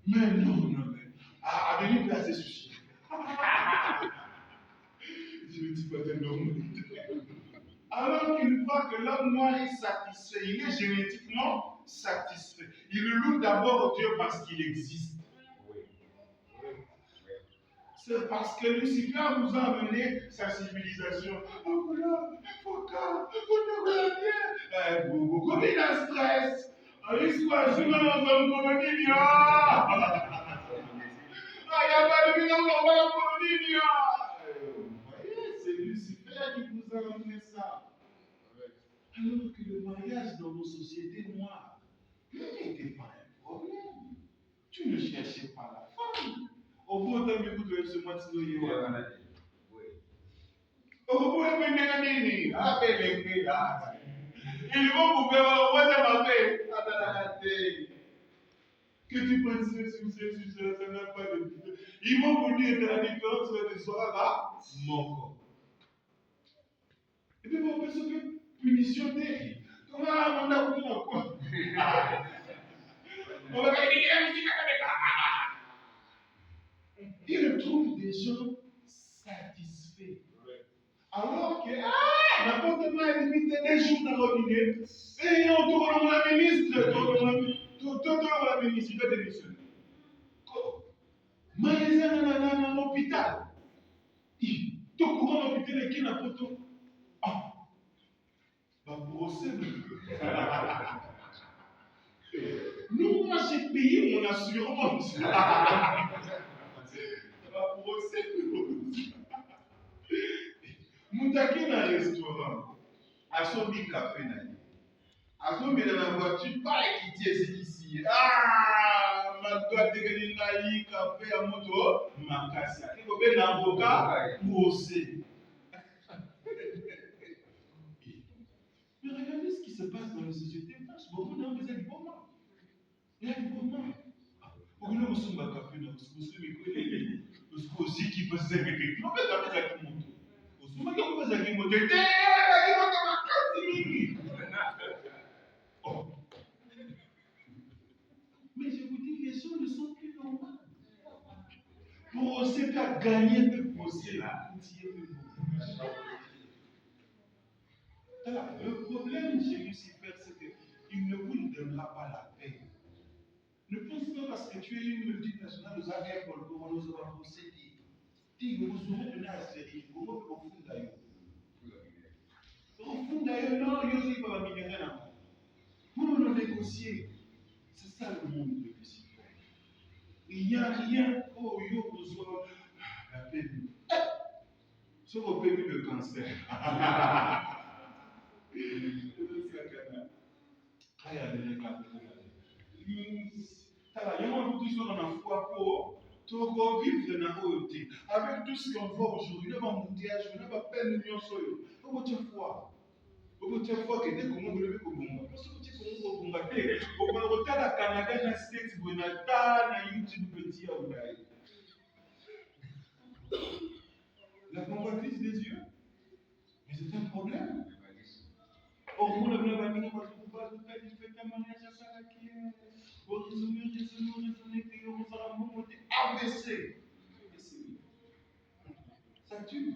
Mais non. À venir placer ceci. Je ne dis pas de l'homme. Alors qu'il voit que l'homme noir est satisfait, il est génétiquement satisfait. Il loue d'abord Dieu parce qu'il existe. C'est parce que Lucifer nous a amené sa civilisation. Oh voilà, faut te bien. Beaucoup de stress. L'histoire, c'est dans un colonie. Il y a pas de bilan dans la colonie. Vous voyez, c'est Lucifer qui vous a amené ça. Alors que le mariage dans nos sociétés noires n'était pas un problème. Tu ne cherchais pas la femme. Au bout d'un moment, tu as ce mois de il y a au bout d'un moment, ils vont vous faire moi ça m'a fait. Que tu penses sur ça n'a pas de différence. Ils vont vous dire que la différence entre les soirs là, mon corps. Et puis vous pensez que punition terrible. Comment on a voulu quoi? On va il trouve des gens satisfaits. Alors que, n'importe quoi est limité des jours dans le robinet, et on tourne la ministre, la ministre, il doit démissionner. Mais ils sont dans l'hôpital. Tu courant l'hôpital et qui n'a pas tout. Ah, va brosser. Nous, moi, j'ai payé mon assurance. Ça va brosser. Moutaki dans le restaurant, à son café, à son dans la voiture, pas quitter ici. Ah, ma doigt de gagner café à moto, ma casse. Qui veut bien l'avocat brosser. Mais regardez ce qui se passe dans la société. Beaucoup de gens ont des moments. Il y a des moments. Pour nous, nous sommes à café, nous sommes aussi qui peuvent se faire quelque chose. On peut faire ça qui monte. Nous sommes qui peuvent se monter. Mais je vous dis, les gens ne sont plus normaux. Pour essayer de gagner, de poser là. Le problème chez Lucifer, c'est qu'il ne vous donnera pas la paix. Ne pense pas parce que tu es une multinationale, nous avons nous avons possédé. Dis que vous serez donné à série, vous vous au fond d'ailleurs. Au fond d'ailleurs, non, il n'y a pas de minéral. Pour nous négocier, c'est ça le monde de Lucifer. Il n'y a rien, oh, il y a besoin la paix. Sauf au pays de cancer. Avec tout ce qu'on voit aujourd'hui, le embouteillage, on n'a pas peine de soyo. Votre foi. Votre foi qui était comme vous le Congo. Parce que tu es comme Congo. Au Canada, Canada, la States, Bonata, na YouTube, petit à Oulaï. La convoitise des yeux. Mais c'est un problème. Au monde, le blanc, parce qu'on va tout faire, il fait un mariage à ça qui est. Au raisonner, que nous allons monter ABC. Ça tue.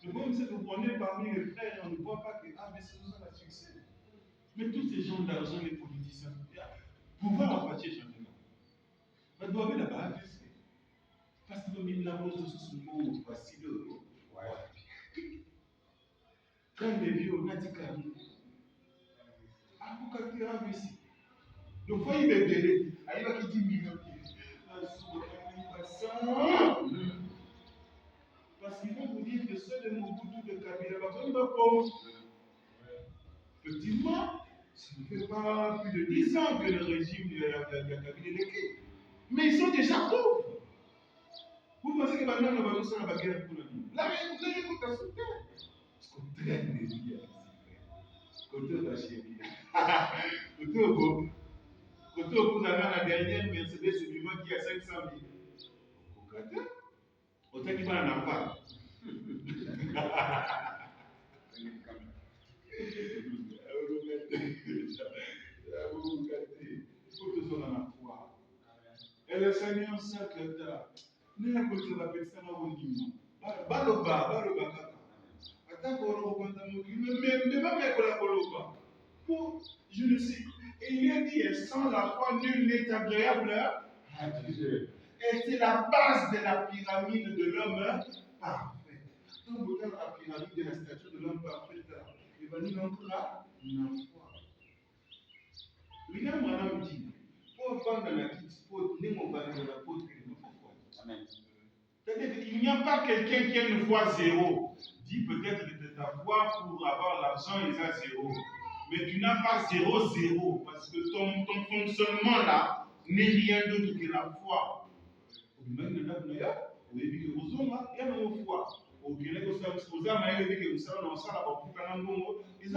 Le problème, c'est que vous prenez parmi les frères, on ne voit pas que ABC nous a succès. Mais tous ces gens d'argent, les politiciens, pouvoir en pâtir changement. Mais doit bien là-bas ABC. Parce que nous avons ce mot facile. Quand les vieux, on a dit qu'à nous. Pourquoi tu as ABC? Donc, il faut y mettre des. Il va qui dit millions. Parce qu'ils vont vous dire que ceux de Mobutu de Kabila, parce qu'on va comme. Effectivement, ça ne fait pas plus de 10 ans que le régime de Kabila est créé. Mais ils sont déjà pauvres. Vous pensez que maintenant, on va nous faire la guerre pour le monde. Là, vous avez écouté à ce temps. Parce qu'on traîne des vies à côté de la chérie. Côté au beau. Côté au vous avez la dernière Mercedes suivante qui a 500 000. Côté au temps qui va en avoir. Et le Seigneur sait que nous avons la personne au niveau. Baloba, attends qu'on rencontre un mot, mais pas mettre la baloba. Je le sais. Et il a dit, sans la foi, nul n'est agréable à Dieu. Et c'est la base de la pyramide de l'homme parfait. Donc, vous avez la pyramide de la statue de l'homme parfait. Il va nous montrer là, une foi. Lui-même, madame dit, pour vendre la petite peau, n'est pas la peau de Amen. C'est-à-dire qu'il n'y a pas quelqu'un qui a une foi zéro. Dis peut-être que ta foi pour avoir l'argent est à zéro. Mais tu n'as pas zéro, parce que ton fonctionnement là n'est rien d'autre que la foi. Il y a une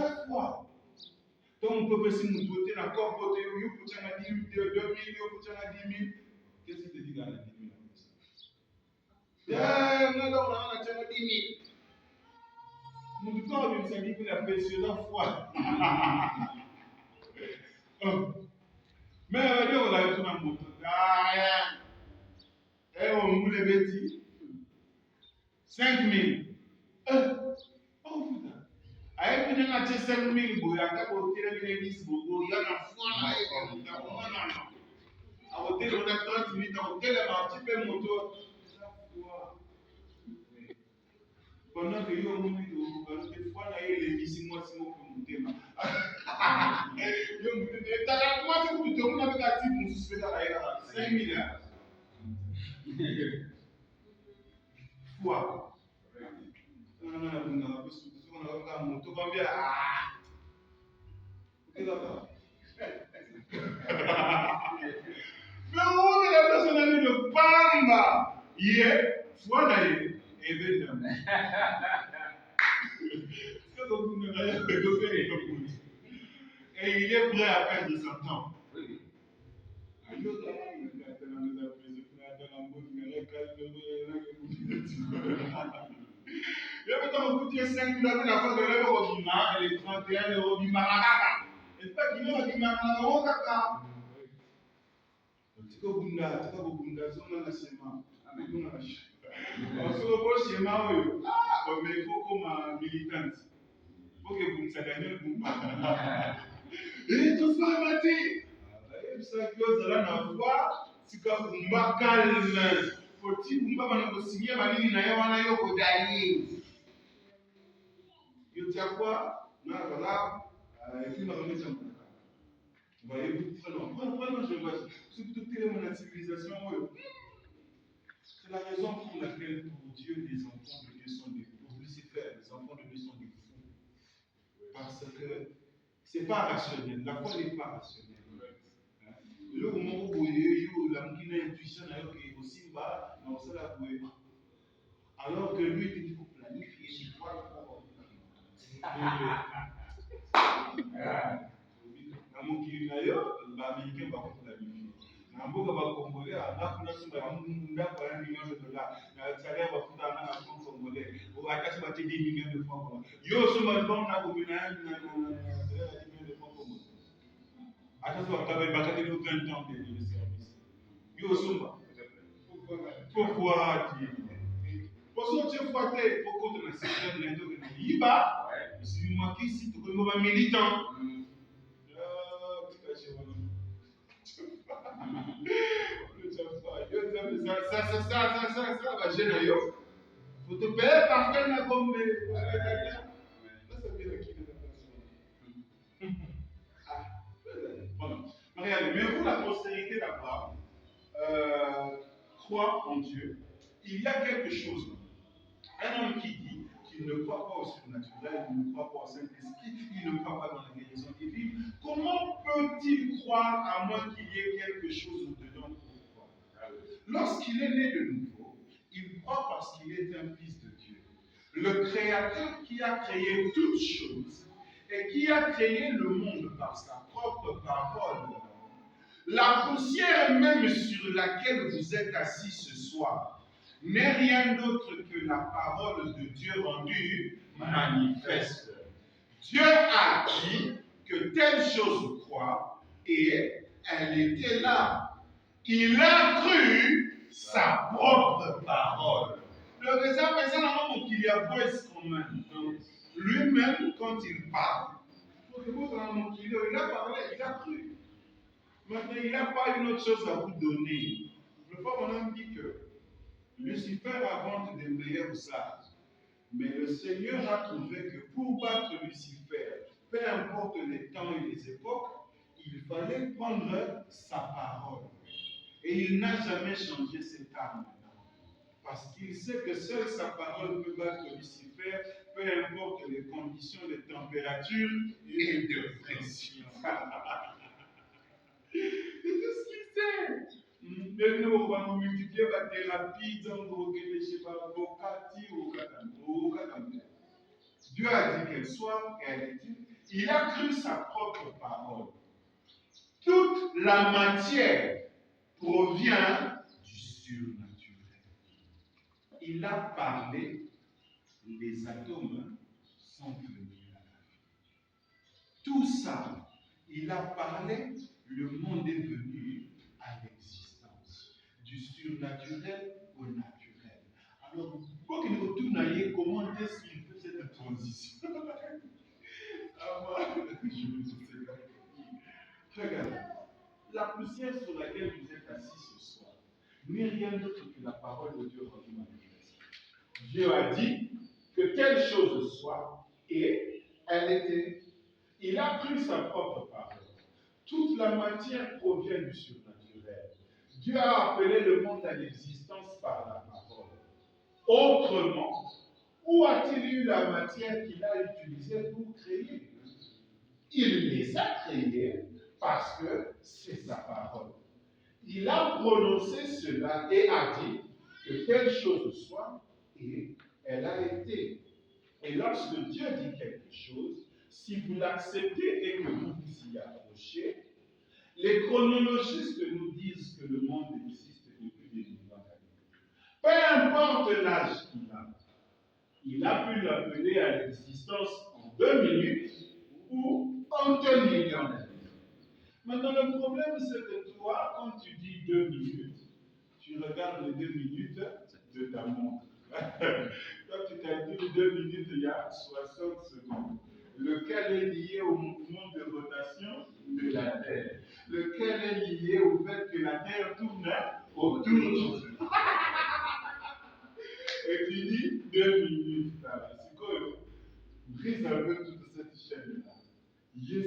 foi. Donc on peut passer nous doter d'accord côté yo pour ça 10 000 2 000 yo pour ça 10 000. Qu'est-ce que tu dis dans la 10 000? Non, on a 10 000. Nous temps on s'est dit que la personne la foi. Mais on a tout dans moto. Et on voulait bêtis 5 000. Oh putain. Aye punya na che 7 000 boy aka ko tire ni dis bogo ya na fona e ka ko na. A hotel on a 30 minutes à hotel ma petit peu moto. Pendant que yo mo ni do ko te fona e le disi mo si mo ko mutema. Yo mutema ta la ko se ku to na ka ti mo suspect la ira 5 000 hein. Quoi? Moto combien? Mais où est la personne de Bamba? Hier, voilà, évidemment. Et il est prêt à perdre son temps. Il y a maintenant vous dire 5 000 la fois de l'euro Bima et les 31 euros Bima. Et pas qu'il y a Bima au Kaka. Tu peux Bunda, son enseignement. On se repose chez moi, mais il faut comme militante. Il faut que vous gagnez le Bumba. Et tout ça, Mati. Et ça, que vous allez en voir, c'est que Bumba calme. Faut-il Bumba va signer ma ligne na yoko d'ailleurs. Tu as quoi? Non, voilà. Et puis, on va remettre un peu. Vous voyez, prenons, je vois. Surtout, la civilisation. C'est la raison pour laquelle, pour Dieu, les enfants de Dieu sont des fous. Pour Lucifer, les enfants de Dieu sont des fous. Parce que ce n'est pas rationnel. La foi n'est pas rationnelle. Le moment où il y a une intuition, il y a aussi bas, non, c'est la bouée. Alors que lui, il faut planifier, il faut na mokili na yo baaméricain bakoplanifie na mboka bacongolais anakuna so ndako ya million de dollars na salaire bafutana na franc congolais akasi bate 10 millions de francs congolais yo so malbon na komina na salaire ya 10 millions de francs congolais akasi bakati 20 ans de service yo so pourquoi dire Poso che fate poko de la système lento que yiba si moi qui si tu comme un militant ça va gêner yo faut te payer par quel comme Regardez, mais vous, la postérité d'Abraham croit en Dieu. Il y a quelque chose. Un homme qui dit qu'il ne croit pas au surnaturel, il ne croit pas au Saint-Esprit, il ne croit pas dans la guérison divine, comment peut-il croire à moins qu'il y ait quelque chose au-dedans pour croire? Lorsqu'il est né de nouveau, il croit parce qu'il est un fils de Dieu. Le Créateur qui a créé toutes choses et qui a créé le monde par sa propre parole. La poussière même sur laquelle vous êtes assis ce soir n'est rien d'autre que la parole de Dieu rendue manifeste. Dieu a dit que telle chose croit et elle était là. Il a cru sa propre parole. Le raison, c'est qu'il y a voice commune. Lui-même, quand il parle, il a parlé, il a cru. Maintenant, il n'a pas une autre chose à vous donner. fois, mon homme dit que Lucifer invente des meilleurs sages. Mais le Seigneur a trouvé que pour battre Lucifer, peu importe les temps et les époques, il fallait prendre sa parole. Et il n'a jamais changé cette arme. Parce qu'il sait que seule sa parole peut battre Lucifer, peu importe les conditions de température et de pression. C'est tout ce qu'il sait. Maintenant, on va nous multiplier par thérapie, Dieu a dit qu'elle soit, et elle est dite. Il a cru sa propre parole. Toute la matière provient du surnaturel. Il a parlé, les atomes sont venus à la vie. Tout ça, il a parlé, le monde est venu à l'existence. Du surnaturel au naturel. Alors, quoi qu'il retourne ailleurs, comment est-ce qu'il fait cette transition? Regarde, la poussière sur laquelle vous êtes assis ce soir n'est rien d'autre que la parole de Dieu rendue manifeste. Dieu a dit que telle chose soit, et elle était. Il a pris sa propre parole. Toute la matière provient du surnaturel. Dieu a appelé le monde à l'existence par la parole. Autrement, où a-t-il eu la matière qu'il a utilisée pour créer? Il les a créés parce que c'est sa parole. Il a prononcé cela et a dit que telle chose soit, et elle a été. Et lorsque Dieu dit quelque chose, si vous l'acceptez et que vous vous y approchez, les chronologistes nous disent que le monde existe depuis des millions d'années. Peu importe l'âge il a pu l'appeler à l'existence en 2 minutes ou en 2 millions d'années. Maintenant, le problème, c'est que toi, quand tu dis 2 minutes, tu regardes les 2 minutes de ta montre. Quand tu calcules 2 minutes, il y a 60 secondes. Lequel est lié au mouvement de rotation de la Terre? Lequel est lié au fait que la Terre tourne autour du Soleil? Et tu dis 2 minutes. C'est quoi? Brise un peu toute cette chaîne-là.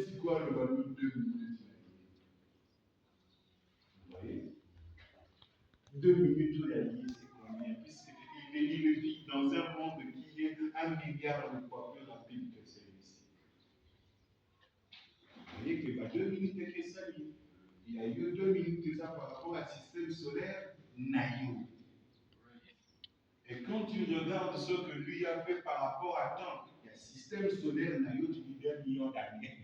C'est quoi le valeur de 2 minutes? Vous voyez? 2 minutes réalisées, c'est combien? Puisqu'il vit dans un monde qui est 1 milliard de fois plus rapide que celui-ci. Vous voyez que 2 minutes que ça, il y a eu 2 minutes de ça par rapport au système solaire Nayo. Et quand tu regardes ce que lui a fait par rapport à temps, il y a système solaire Nayo, tu dis 2 millions d'années.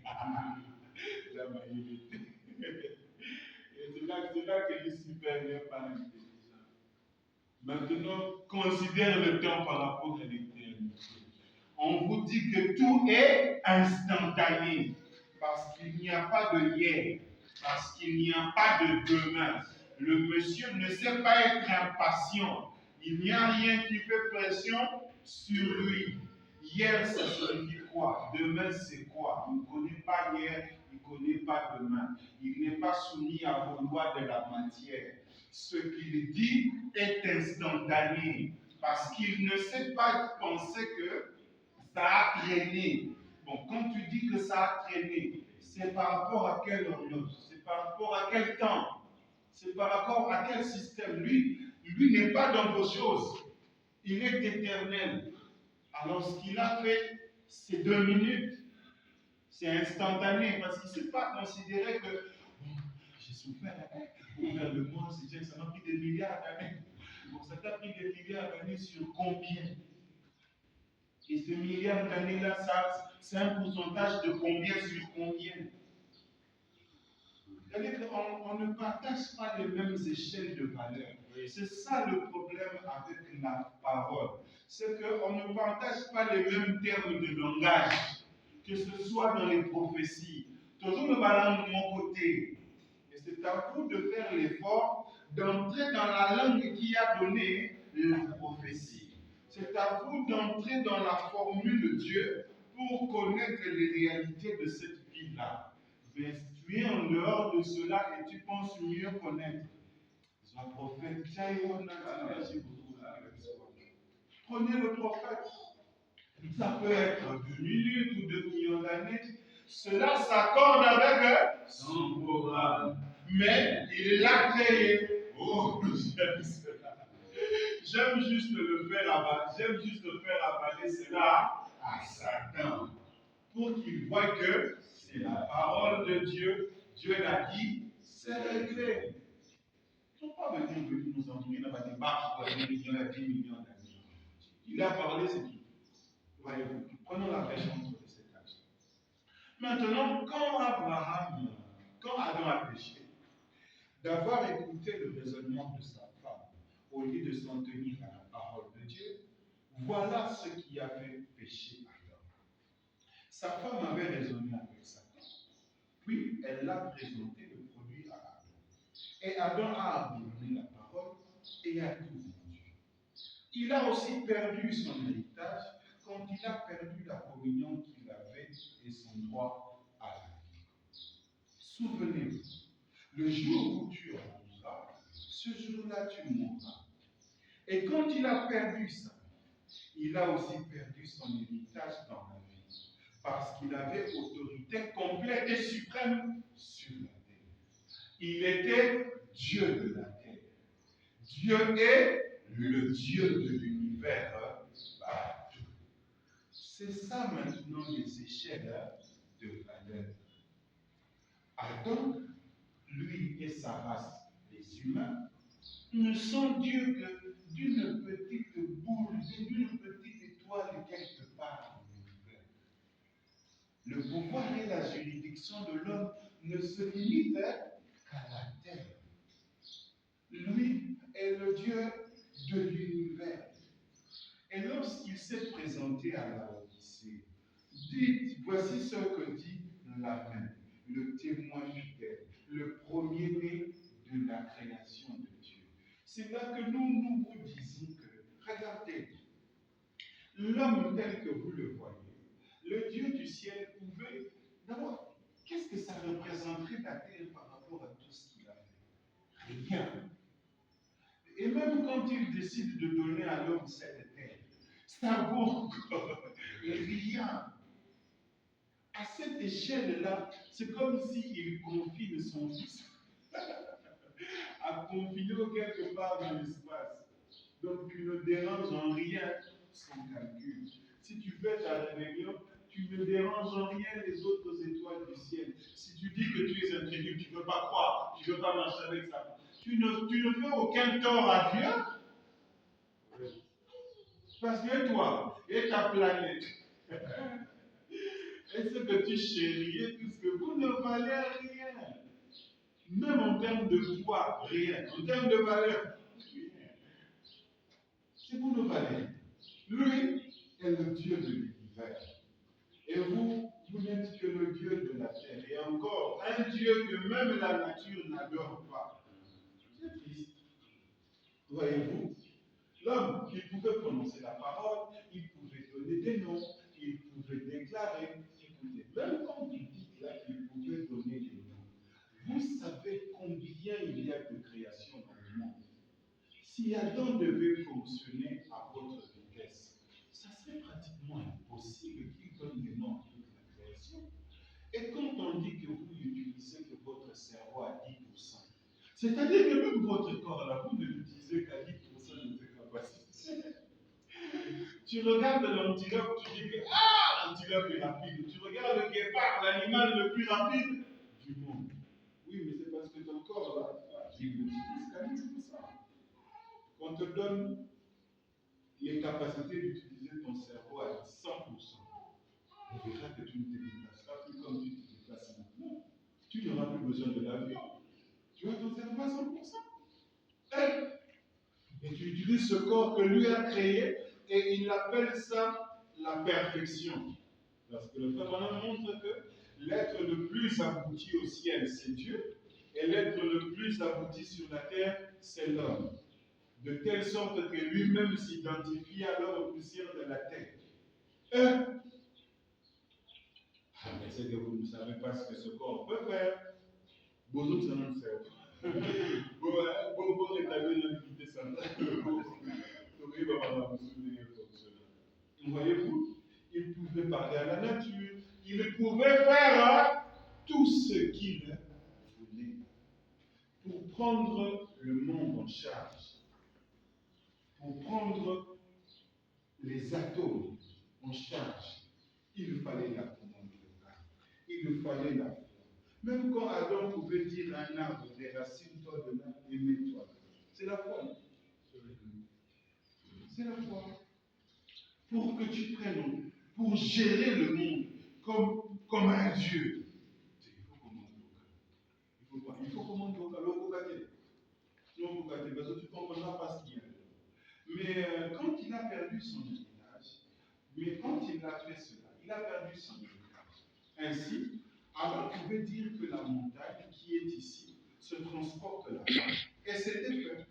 Et c'est là que Lucifer vient par l'intelligence. Maintenant, considère le temps par rapport à l'éternité. On vous dit que tout est instantané, parce qu'il n'y a pas de hier, parce qu'il n'y a pas de demain. Le monsieur ne sait pas être impatient. Il n'y a rien qui fait pression sur lui. Hier, ça signifie quoi? Demain, c'est quoi? Il ne connaît pas hier, il ne connaît pas demain. Il n'est pas soumis à vos lois de la matière. Ce qu'il dit est instantané, parce qu'il ne sait pas penser que ça a traîné. Bon, quand tu dis que ça a traîné, c'est par rapport à quelle horloge? C'est par rapport à quel temps? C'est par rapport à quel système? Lui n'est pas dans vos choses. Il est éternel. Alors, ce qu'il a fait, c'est 2 minutes. C'est instantané, parce qu'il ne s'est pas considéré que j'ai souffert pour faire le monde, ça m'a pris des milliards d'années. Bon, ça t'a pris des milliards d'années sur combien? Et ces milliards d'années-là, c'est un pourcentage de combien sur combien? C'est-à-dire qu'on ne partage pas les mêmes échelles de valeur. C'est ça le problème avec la parole. C'est qu'on ne partage pas les mêmes termes de langage, que ce soit dans les prophéties. Toujours le ballon de mon côté. Et c'est à vous de faire l'effort d'entrer dans la langue qui a donné la prophétie. C'est à vous d'entrer dans la formule de Dieu pour connaître les réalités de cette vie-là. Mais tu es en dehors de cela et tu penses mieux connaître. La prophète, prenez le prophète. Ça peut être 2 minutes ou 2 millions d'années. Cela s'accorde avec son programme. Mais il l'a créé. Oh, j'aime cela. J'aime juste faire avaler cela à Satan. Pour qu'il voie que c'est la parole de Dieu. Dieu l'a dit, c'est réglé. Il ne faut pas venir nous ennuyer dans un débat pour 1 million à 10 millions d'années. Il a parlé, c'est tout. Voyez-vous, prenons la pêche entre ces tâches. Maintenant, quand Adam a péché, d'avoir écouté le raisonnement de sa femme, au lieu de s'en tenir à la parole de Dieu, voilà ce qui a fait pécher Adam. Sa femme avait raisonné avec Satan, puis elle l'a présenté le produit à Adam. Et Adam a abandonné la parole et a tout vendu. Il a aussi perdu son héritage quand il a perdu la communion qu'il avait et son droit à la vie. Souvenez-vous, le jour où tu reposeras, ce jour-là tu mourras. Et quand il a perdu ça, il a aussi perdu son héritage dans la vie, parce qu'il avait autorité complète et suprême sur la terre. Il était Dieu de la terre. Dieu est le Dieu de l'univers partout. C'est ça maintenant les échelles de valeur. Adam, lui et sa race, les humains, ne sont Dieu que d'une petite boule, d'une petite étoile quelque part dans l'univers. Le pouvoir et la juridiction de l'homme ne se limitent qu'à la terre. Lui est le Dieu de l'univers. Et lorsqu'il s'est présenté à la Odyssée, dites, voici ce que dit la main, le témoin fidèle, le premier-né de la création de Dieu. C'est là que nous vous disons que, regardez, l'homme tel que vous le voyez, le Dieu du ciel pouvait, d'abord, qu'est-ce que ça représenterait la terre par rapport à tout ce qu'il a fait? Rien. Et même quand il décide de donner à l'homme cette terre, ça vaut encore rien. À cette échelle-là, c'est comme s'il confine son fils à confiner quelque part dans l'espace. Donc tu ne déranges en rien son calcul. Si tu fais ta rébellion, tu ne déranges en rien les autres étoiles du ciel. Si tu dis que tu es incrédule, tu ne veux pas croire, tu ne veux pas marcher avec ça, tu ne fais aucun tort à Dieu. Parce que toi et ta planète, et ce que tu chéris, puisque vous ne valez rien. Même en termes de poids, rien. En termes de valeur, rien. Si vous ne valez, lui est le Dieu de l'univers. Et vous n'êtes que le Dieu de la terre. Et encore, un Dieu que même la nature n'adore pas. C'est triste. Voyez-vous, l'homme, il pouvait prononcer la parole, il pouvait donner des noms, il pouvait déclarer. Écoutez, même quand vous dites là qu'il pouvait donner des noms, vous savez combien il y a de création dans le monde. Si Adam devait fonctionner à votre vitesse, ça serait pratiquement impossible qu'il donne des noms à toute la création. Et quand on dit que vous n'utilisez que votre cerveau à 10%, c'est-à-dire que même votre corps là, vous ne l'utilisez qu'à 10% de ses capacités. Tu regardes l'antilope, tu dis que l'antilope est rapide. Tu regardes le guépard, l'animal le plus rapide du monde. Oui, mais c'est parce que ton corps là, tu l'utilises qu'à 10%. On te donne les capacités d'utiliser ton cerveau à 100%. On verra que tu ne te déplaceras plus comme tu te déplaces maintenant. Tu n'auras plus besoin de l'avion. Tu as ton cerveau à 100%. Et tu utilises ce corps que lui a créé et il appelle ça la perfection. Parce que le Frère montre que l'être le plus abouti au ciel, c'est Dieu, et l'être le plus abouti sur la terre, c'est l'homme. De telle sorte que lui-même s'identifie alors aux poussières de la terre. Mais c'est que vous ne savez pas ce que ce corps peut faire. Vous autres, ça ne le savez pas. Vous que tu avais l'habilité ça. Voyez-vous, il pouvait parler à la nature, il pouvait faire tout ce qu'il voulait pour prendre le monde en charge, pour prendre les atomes en charge. Il fallait la commande locale, il fallait la foi. Même quand Adam pouvait dire à un arbre, déracine-toi de là et mets-toi. C'est la foi. C'est la foi. Pour que tu prennes, pour gérer le monde comme un Dieu. Il faut commander local. Il faut commander local. Non, parce que tu ne comprendras pas ce qu'il y a. Mais quand il a perdu son héritage, quand il a fait cela, il a perdu son héritage. Ainsi, Adam pouvait dire que la montagne qui est ici se transporte là-bas. Et c'était fait.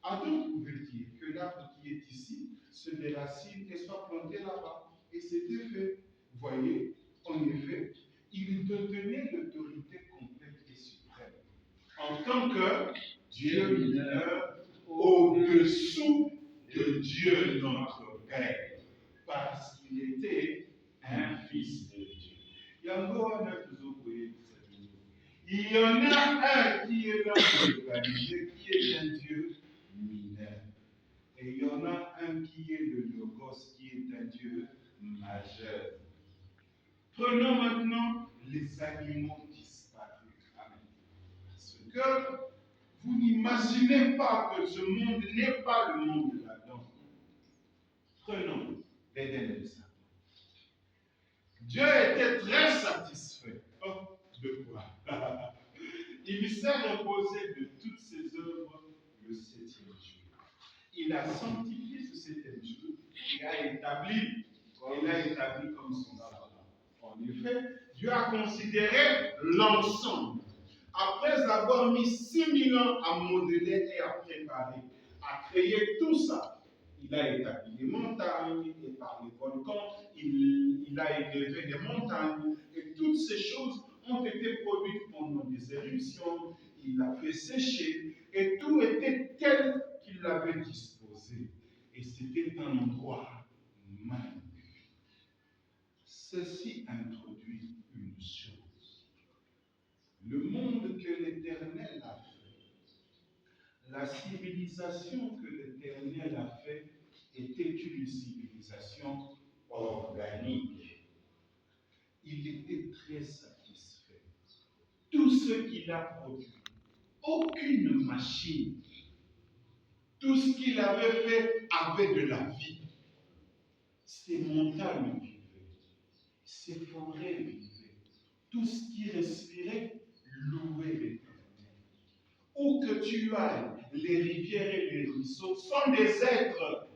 Adam pouvait dire que l'arbre qui est ici se déracine et soit planté là-bas. Et c'était fait. Vous voyez, en effet, il détenait l'autorité complète et suprême. En tant que Dieu mineur au-dessous de Dieu notre Père. Parce qu'il était un fils de Dieu. Il y en a un qui est dans l'organisé, qui est un Dieu mineur. Et il y en a un qui est le Logos, qui est un Dieu majeur. Prenons maintenant les animaux disparus. Amen. Parce que vous n'imaginez pas que ce monde n'est pas le monde de l'Adam. Prenons l'Éden de Satan. Dieu était très satisfait. Oh, de quoi? Il s'est reposé de toutes ses œuvres le septième jour. Il a sanctifié ce septième jour et a établi comme son sabbat. En effet, Dieu a considéré l'ensemble. Après avoir mis 6000 ans à modeler et à préparer, à créer tout ça, il a établi les montagnes et par les volcans, il a élevé les montagnes et toutes ces choses ont été produites pendant des éruptions. Il a fait sécher et tout était tel qu'il l'avait disposé. Et c'était un endroit magnifique. Ceci introduit une chose. Le monde que l'Éternel a fait, la civilisation que l'Éternel a fait, était une civilisation organique. Il était très satisfait. Tout ce qu'il a produit, aucune machine, tout ce qu'il avait fait avait de la vie. Ces montagnes vivaient, ces forêts vivaient, tout ce qui respirait louait l'Éternel. Où que tu ailles, les rivières et les ruisseaux sont des êtres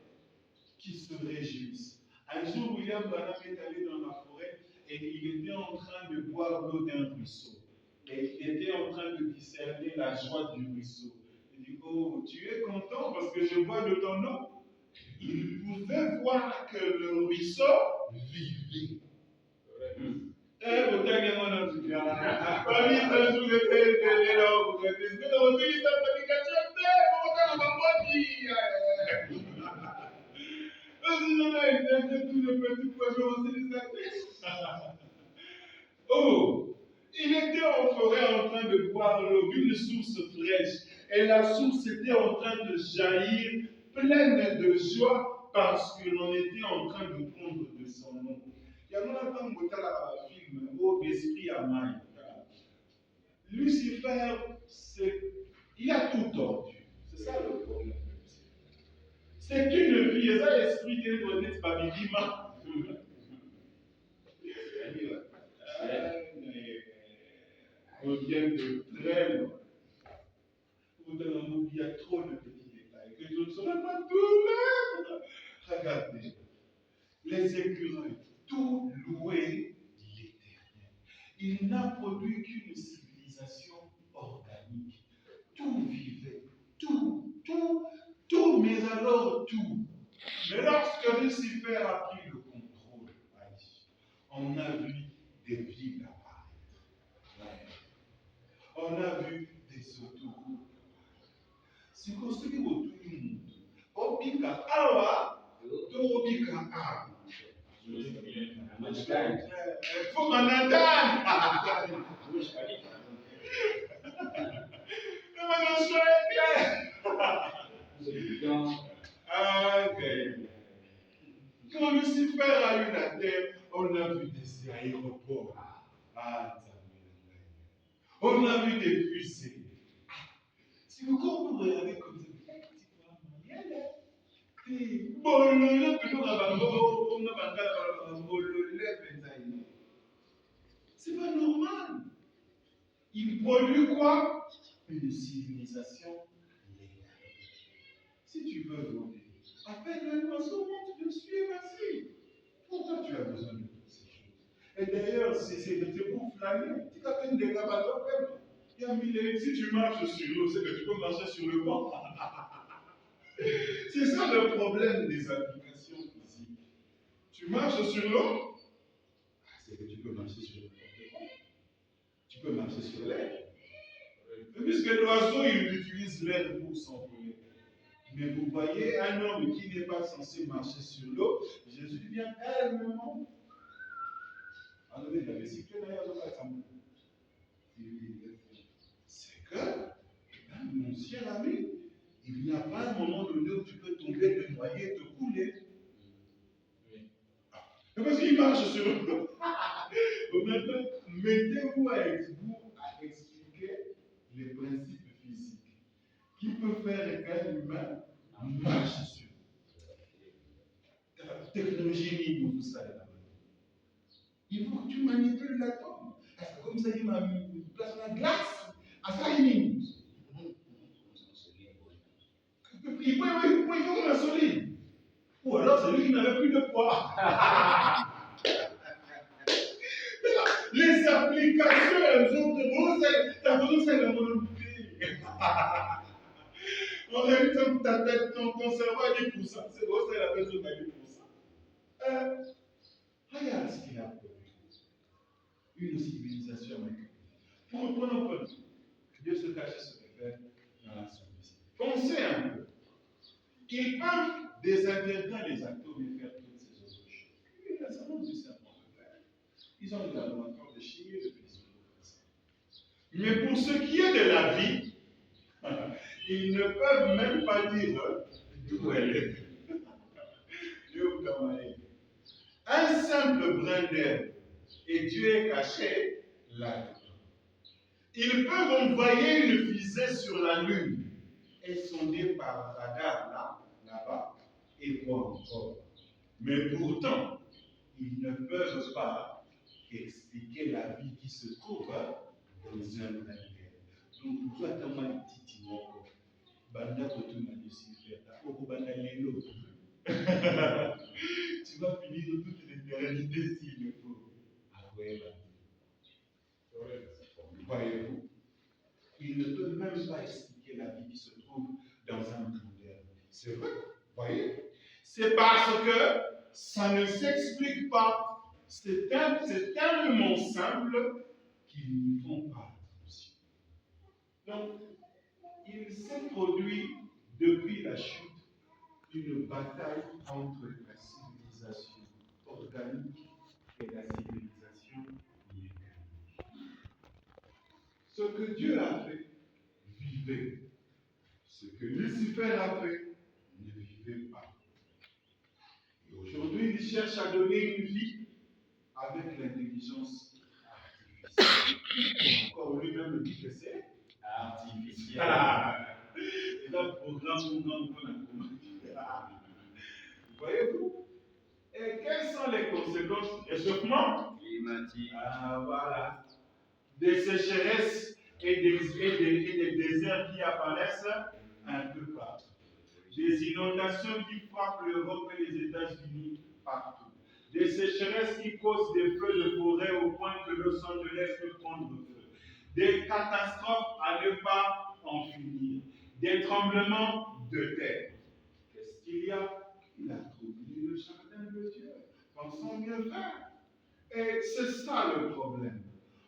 qui se réjouissent. Un jour, William Branham est allé dans la forêt et il était en train de boire l'eau d'un ruisseau. Et il était en train de discerner la joie du ruisseau. Il dit, oh, tu es content parce que je bois de ton eau? Il pouvait voir que le ruisseau vivait. Oh, il était en forêt en train de boire l'eau d'une source fraîche. Et la source était en train de jaillir, pleine de joie, parce que l'on était en train de prendre de son nom. Il y a longtemps que tu film, oh, esprit à main. Lucifer, il a tout tordu. C'est ça le problème. C'est une vie, et ça, l'esprit qui est donné, c'est pas Bidima. On vient de très loin. Il y a trop de petits détails que je ne saurais pas tout mettre. Regardez, les écureuils, tout louaient l'Éternel. Il n'a produit qu'une civilisation organique. Tout vivait, tout, mais alors tout. Mais lorsque Lucifer a pris le contrôle, on a vu des villes apparaître. On a vu des autoroutes. sikosiki botumu obika awa to obika awa faut manhattan le choix est clair. Ok. Quand Lucifer a eu la terre, on a vu des aéroports. On a vu des fusées. Si vous regardez comme ça, c'est pas normal. Il produit quoi? Une civilisation légale. Si tu veux voler, appelle un oiseau, monte dessus et vas-y. Pourquoi tu as besoin de toutes ces choses? Et d'ailleurs, c'est pour flâner. Tu t'appelles des gabatons même. Il y a mille, si tu marches sur l'eau, c'est que tu peux marcher sur le vent. C'est ça le problème des applications physiques. Tu marches sur l'eau, c'est que tu peux marcher sur n'importe quoi. Tu peux marcher sur l'air. Puisque l'oiseau, il utilise l'air pour s'envoler. Mais vous voyez, un homme qui n'est pas censé marcher sur l'eau, Jésus vient calmement. C'est que, mon cher ami, il n'y a pas un moment donné où tu peux tomber, te noyer, te couler. Parce qu'il marche sur l'eau. Maintenant, mettez-vous à expliquer les principes physiques qui peut faire qu'un humain marche sur la technologie nous ça là. Il faut que tu manipules l'atome. Parce que comme ça, il m'a mis place la glace à ça, il peut faire la solide. Ou alors c'est lui qui n'avait plus de poids. Les applications, elles ont c'est la volonté. En réalité, ta tête, ton cerveau a 10%. C'est bon, c'est la personne qui a 10%. Regarde ce qu'il a produit. Une civilisation américaine. Pour reprendre un peu, Dieu se cache ce qu'il fait dans la simplicité. Pensez un peu. Ils peuvent désintégrer les atomes et faire toutes ces autres choses. Oui, la savance du serpent le fait. Ils ont des laboratoires de chimie depuis qu'ils ont fait ça. Mais pour ce qui est de la vie, ils ne peuvent même pas dire d'où elle est. Un simple brin d'herbe et Dieu est caché là-dedans. Ils peuvent envoyer une fusée sur la Lune et sonder par radar là-bas, et voir encore. Mais pourtant, ils ne peuvent pas expliquer la vie qui se trouve dans un brin d'herbe. Donc, toi, tu as un petit mot. Banda Kotuna Lucifer, Okubanda Lelo. Tu vas finir toute l'éternité s'il le faut. Voyez-vous, il ne peut même pas expliquer la vie qui se trouve dans un monde. C'est vrai, voyez. C'est parce que ça ne s'explique pas. C'est tellement simple qu'ils n'y font pas attention. Donc, il s'est produit depuis la chute une bataille entre la civilisation organique et la civilisation mécanique. Ce que Dieu a fait, vivez. Ce que Lucifer a fait, ne vivez pas. Et aujourd'hui, il cherche à donner une vie avec l'intelligence artificielle. Encore lui-même dit que c'est artificiel. Et là, programme qu'on a commandé. Voyez-vous? Et quelles sont les conséquences? Réchauffement climatique. Voilà. Des sécheresses et des déserts qui apparaissent un peu partout. Des inondations qui frappent l'Europe et les États-Unis partout. Des sécheresses qui causent des feux de forêt au point que Los Angeles peut prendre feu. Des catastrophes à ne pas en finir. Des tremblements de terre. Qu'est-ce qu'il y a? Il a trouvé le jardin de Dieu. Pensons mieux faire. Et c'est ça le problème.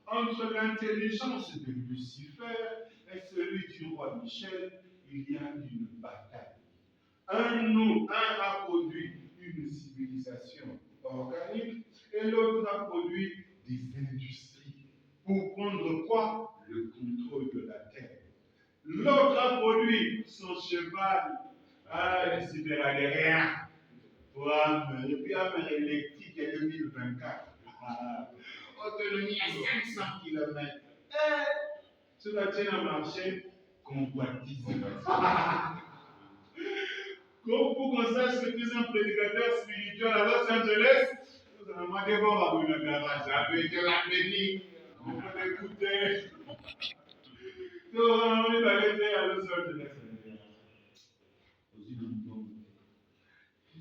Entre l'intelligence de Lucifer et celui du roi Michel, il y a une bataille. Un a produit une civilisation organique et l'autre a produit des industries. Pour prendre quoi? Le contrôle de la terre. L'autre a produit son cheval, il subira de rien. Pour amener, et puis amener électrique en 2024. Autonomie à 500 km. Sur la chaîne à marché, convoitise. Comme pour qu'on sache que tu es un prédicateur spirituel à Los Angeles, nous allons demander voir à le garage, avec la béni, on peut l'écouter. Donc, on est allé à Los Angeles.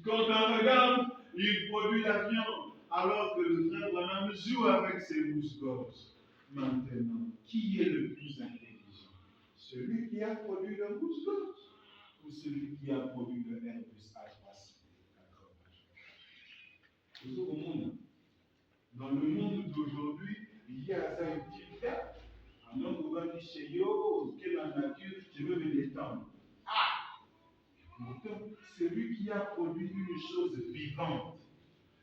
Quand on regarde, il produit la viande, alors que le frère Branham joue avec ses mouches-gorges. Maintenant, qui est le plus intelligent? Celui qui a produit le mouche-gorge ou celui qui a produit le Airbus A380? Toujours au monde. Dans le monde d'aujourd'hui, il y a ça une petite date. Un homme qui va dire chez Yo, quelle la nature, je veux me détendre. Pourtant, celui qui a produit une chose vivante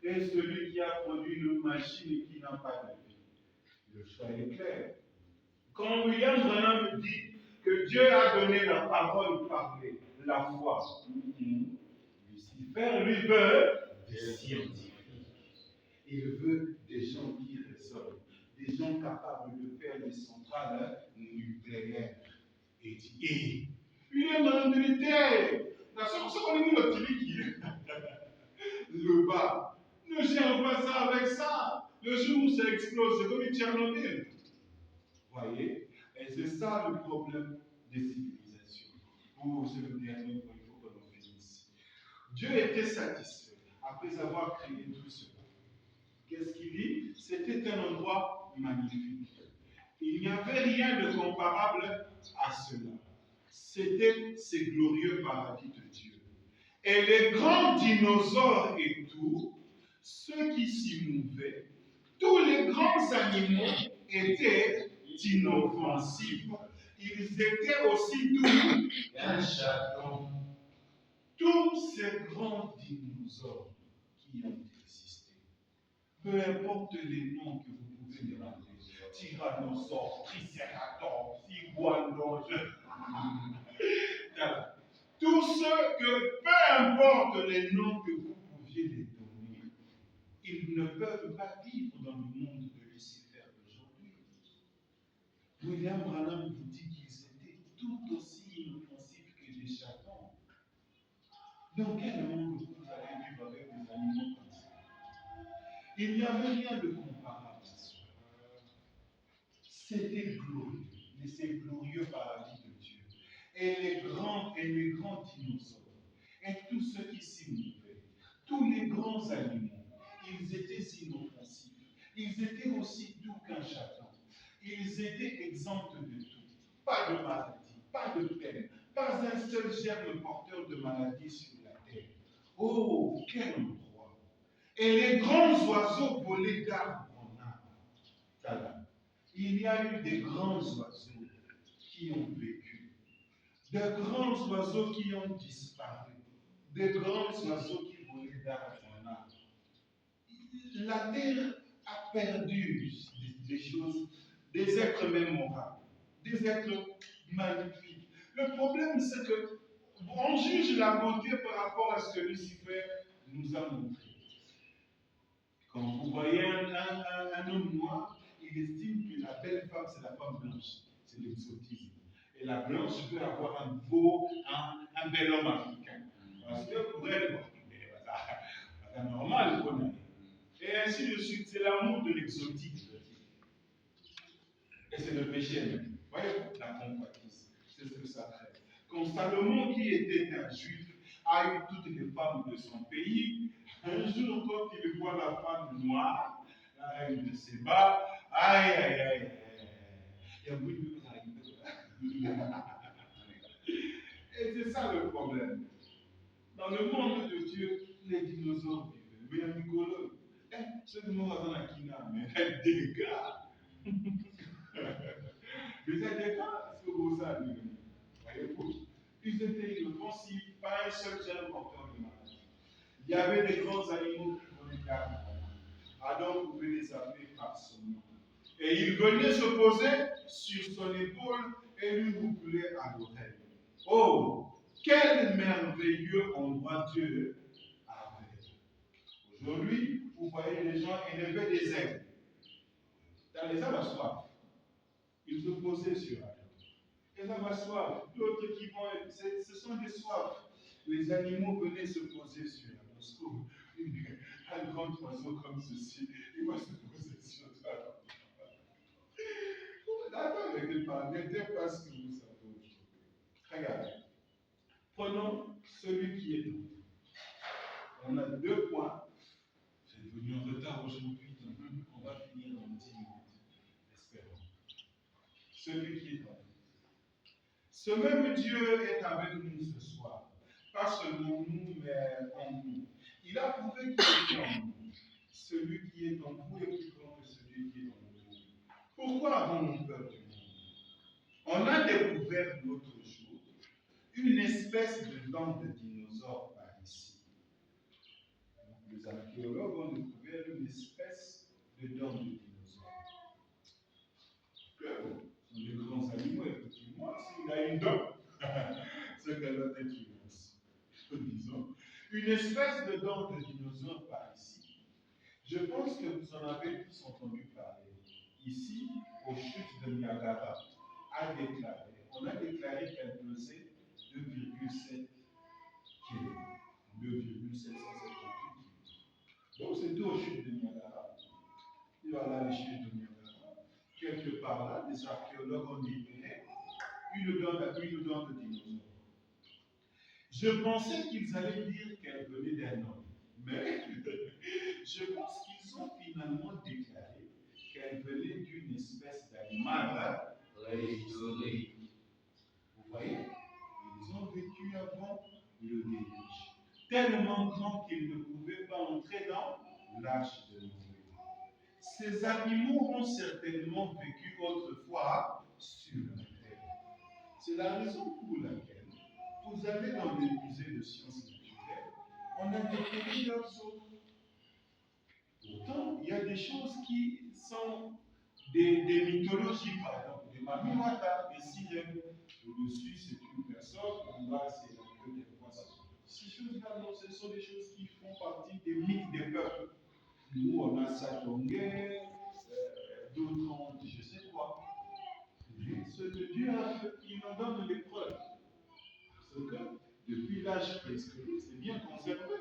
et celui qui a produit une machine qui n'a pas de vie. Le choix est clair. Quand William Branham dit que Dieu a donné la parole parlée, la foi, Lucifer lui veut des scientifiques. Il veut des gens qui raisonnent, des gens capables de faire des centrales nucléaires. Et dit, il est militaire. La seule chose qu'on est le bas. Ne gère pas ça avec ça. Le jour où ça explose, c'est comme une Tchernobyl. Voyez? Et c'est ça le problème des civilisations. Oh, c'est le dernier point, il faut que l'on finisse. Dieu était satisfait après avoir créé tout cela. Qu'est-ce qu'il dit? C'était un endroit magnifique. Il n'y avait rien de comparable à cela. C'est glorieux paradis de Dieu. Et les grands dinosaures et tout, ceux qui s'y mouvaient, tous les grands animaux étaient inoffensifs. Ils étaient aussi doux qu'un chaton. Tous ces grands dinosaures qui ont existé, peu importe les noms que vous pouvez les rappeler, tyrannosaure, tricératops, iguanodon, tous ceux que, peu importe les noms que vous pouviez les donner, ils ne peuvent pas vivre dans le monde de Lucifer d'aujourd'hui. William Branham vous dit qu'ils étaient tout aussi inoffensifs que des chatons. Dans quel monde vous allez vivre avec des animaux comme ça? Il n'y avait rien de comparable à cela. C'était glorieux, mais c'est glorieux paradis de Dieu. Et les grands dinosaures, et tous ceux qui s'y mouvaient, tous les grands animaux, ils étaient inoffensifs. Ils étaient aussi doux qu'un chaton. Ils étaient exempts de tout. Pas de maladie, pas de peine, pas un seul germe porteur de maladie sur la terre. Oh, quel endroit! Et les grands oiseaux volaient d'arbre en arbre. Il y a eu des grands oiseaux qui ont vécu, des grands oiseaux qui ont disparu, des grands oiseaux qui volaient d'arbre en arbre. La terre a perdu des choses, des êtres mémorables, des êtres magnifiques. Le problème, c'est que on juge la beauté par rapport à ce que Lucifer nous a montré. Quand vous voyez un homme noir, il estime que la belle femme, c'est la femme blanche. C'est l'exotisme. Et la blanche peut avoir un bel homme africain. Parce que pour elle, c'est normal qu'on ait. Et ainsi de suite, c'est l'amour de l'exotique. Et c'est le péché même. Voyez, la convoitise. C'est ce que ça fait. Quand Salomon, qui était un juif, a eu toutes les femmes de son pays, un jour, quand il voit la femme noire, la reine de Séba, aïe, aïe, aïe, il y a beaucoup de Et c'est ça le problème. Dans le monde de Dieu, les dinosaures vivent. Mais un rigolo. Ce mot dans la Kina, mais des gars. Déjà, des gars, est-ce que vous savez? Voyez-vous? si pas un seul gène porteur de maladie. Il y avait des grands animaux qui venaient garder. Adam pouvait les appeler par son nom. Et il venait se poser sur son épaule et lui rouler à l'oreille. Oh, quel merveilleux endroit Dieu a fait. Aujourd'hui, vous voyez les gens élever des aigles. Dans les arbres à soif, ils se posaient sur Adam. Les arbres à soif, d'autres qui vont, ce sont des soifs. Les animaux venaient se poser sur Adam. Un grand oiseau comme ceci, il va se poser sur toi. N'attendez pas, n'était pas ce que vous savez aujourd'hui. Regardez. Prenons celui qui est en nous. On a 2 points. C'est venu en retard aujourd'hui, donc on va finir dans 10 minutes. Espérons. Celui qui est en nous. Ce même Dieu est avec nous ce soir. Pas seulement nous, mais en nous. Il a prouvé qu'il est en nous. Celui qui est en vous est plus grand que celui qui est en nous. Pourquoi avons-nous peur du monde? On a découvert l'autre jour une espèce de dent de dinosaure par ici. Les archéologues ont découvert une espèce de dent de dinosaure. Ce sont des grands animaux, effectivement. S'il a une dent, c'est qu'elle doit être immense. Disons. Une espèce de dent de dinosaure par ici. Je pense que vous en avez tous entendu parler. Ici, aux chutes de Niagara, on a déclaré qu'elle pesait 2,7 kg. 2,778 kg. Donc c'est tout aux chutes de Niagara. Et voilà les chutes de Niagara. Quelque part là, les archéologues ont libéré une dent de dinosaure. Je pensais qu'ils allaient dire qu'elle venait d'un homme. Mais je pense qu'ils ont finalement déclaré qu'elle venait d'une espèce d'animal préhistorique. Vous voyez, ils ont vécu avant le déluge, tellement grand qu'ils ne pouvaient pas entrer dans l'arche de Noé. Ces animaux ont certainement vécu autrefois sur la terre. C'est la raison pour laquelle vous allez dans les musées de sciences naturelles, on a découvert leurs os. Pourtant, il y a des choses qui sont des mythologies, par exemple, des mamimata, des sirènes. Au-dessus, c'est une personne, en bas, c'est la queue des poissons. Ces choses-là, non, ce sont des choses qui font partie des mythes des peuples. Nous, on a Satongé, d'autres ont je sais quoi. Mais ce que Dieu a fait, il nous donne des preuves. Parce que depuis l'âge préhistorique, c'est bien conservé.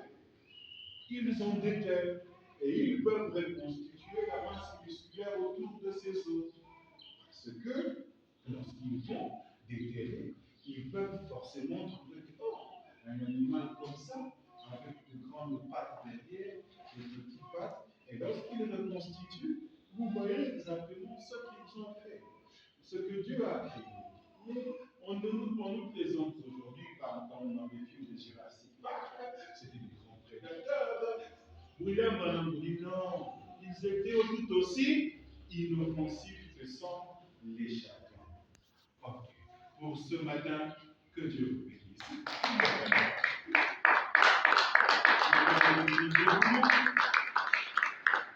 Ils ont des terres et ils peuvent reconstituer la masse musculaire autour de ces os. Parce que lorsqu'ils vont déterrer, ils peuvent forcément trouver un animal comme ça, avec de grandes pattes derrière, des petites pattes, et lorsqu'ils reconstituent, vous voyez exactement ce qu'ils ont fait, ce que Dieu a créé. Mais on nous présente aujourd'hui, quand on a des films de Jurassic Park, c'était des grands prédateurs. William Branham dit non, ils étaient tout aussi inoffensifs que sont les chattons. Ok. Pour ce matin, que Dieu vous bénisse.